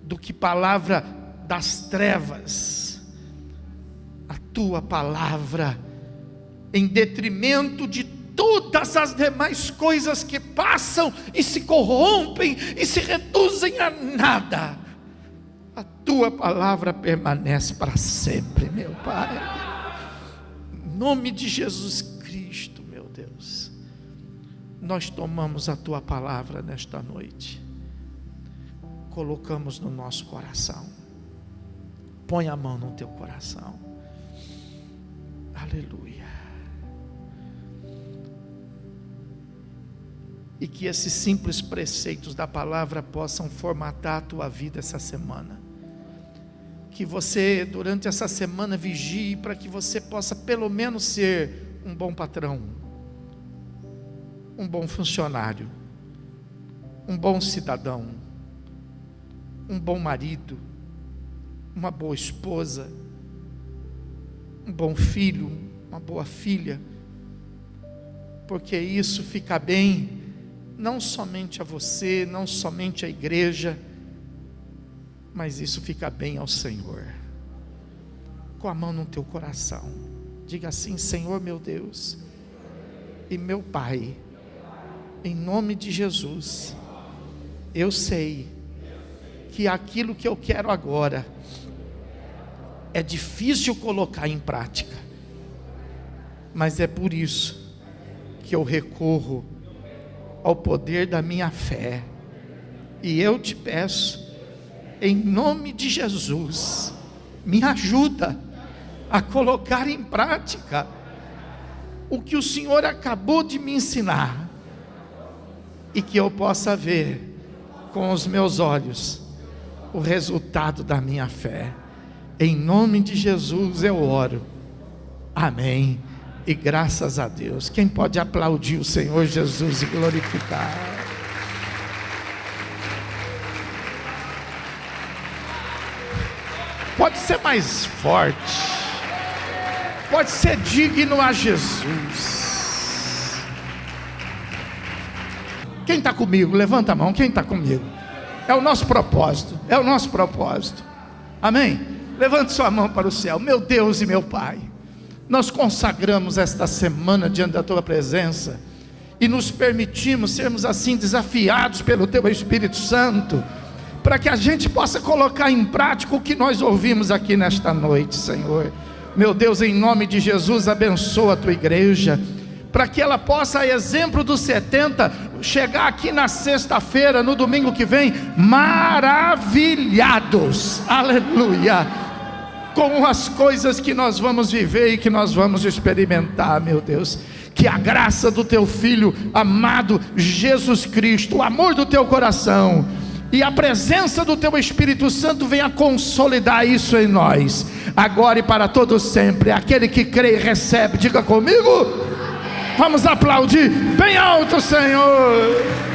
S1: do que palavra das trevas. A Tua palavra, em detrimento de todas as demais coisas que passam e se corrompem e se reduzem a nada, a Tua palavra permanece para sempre, meu Pai, em nome de Jesus Cristo, meu Deus, nós tomamos a Tua palavra nesta noite, colocamos no nosso coração. Põe a mão no teu coração, aleluia, e que esses simples preceitos da palavra possam formatar a tua vida essa semana, que você durante essa semana vigie para que você possa pelo menos ser um bom patrão, um bom funcionário, um bom cidadão, um bom marido, uma boa esposa, um bom filho, uma boa filha, porque isso fica bem, não somente a você, não somente à igreja, mas isso fica bem ao Senhor. Com a mão no teu coração, diga assim: Senhor meu Deus e meu Pai, em nome de Jesus, eu sei que aquilo que eu quero agora é difícil colocar em prática, mas é por isso que eu recorro ao poder da minha fé, e eu te peço, em nome de Jesus, me ajuda a colocar em prática o que o Senhor acabou de me ensinar, e que eu possa ver com os meus olhos o resultado da minha fé. Em nome de Jesus eu oro, amém, e graças a Deus. Quem pode aplaudir o Senhor Jesus e glorificar? Pode ser mais forte, pode ser digno a Jesus. Quem está comigo? Levanta a mão. Quem está comigo? É o nosso propósito, é o nosso propósito, amém? Levante sua mão para o céu. Meu Deus e meu Pai, nós consagramos esta semana diante da Tua presença, e nos permitimos sermos assim desafiados pelo Teu Espírito Santo, para que a gente possa colocar em prática o que nós ouvimos aqui nesta noite, Senhor. Meu Deus, em nome de Jesus, abençoa a Tua igreja, para que ela possa, a exemplo dos 70, chegar aqui na sexta-feira, no domingo que vem, maravilhados, aleluia, com as coisas que nós vamos viver e que nós vamos experimentar, meu Deus. Que a graça do Teu Filho amado Jesus Cristo, o amor do Teu coração e a presença do Teu Espírito Santo venha consolidar isso em nós, agora e para todo sempre. Aquele que crê e recebe, diga comigo. Vamos aplaudir bem alto, Senhor.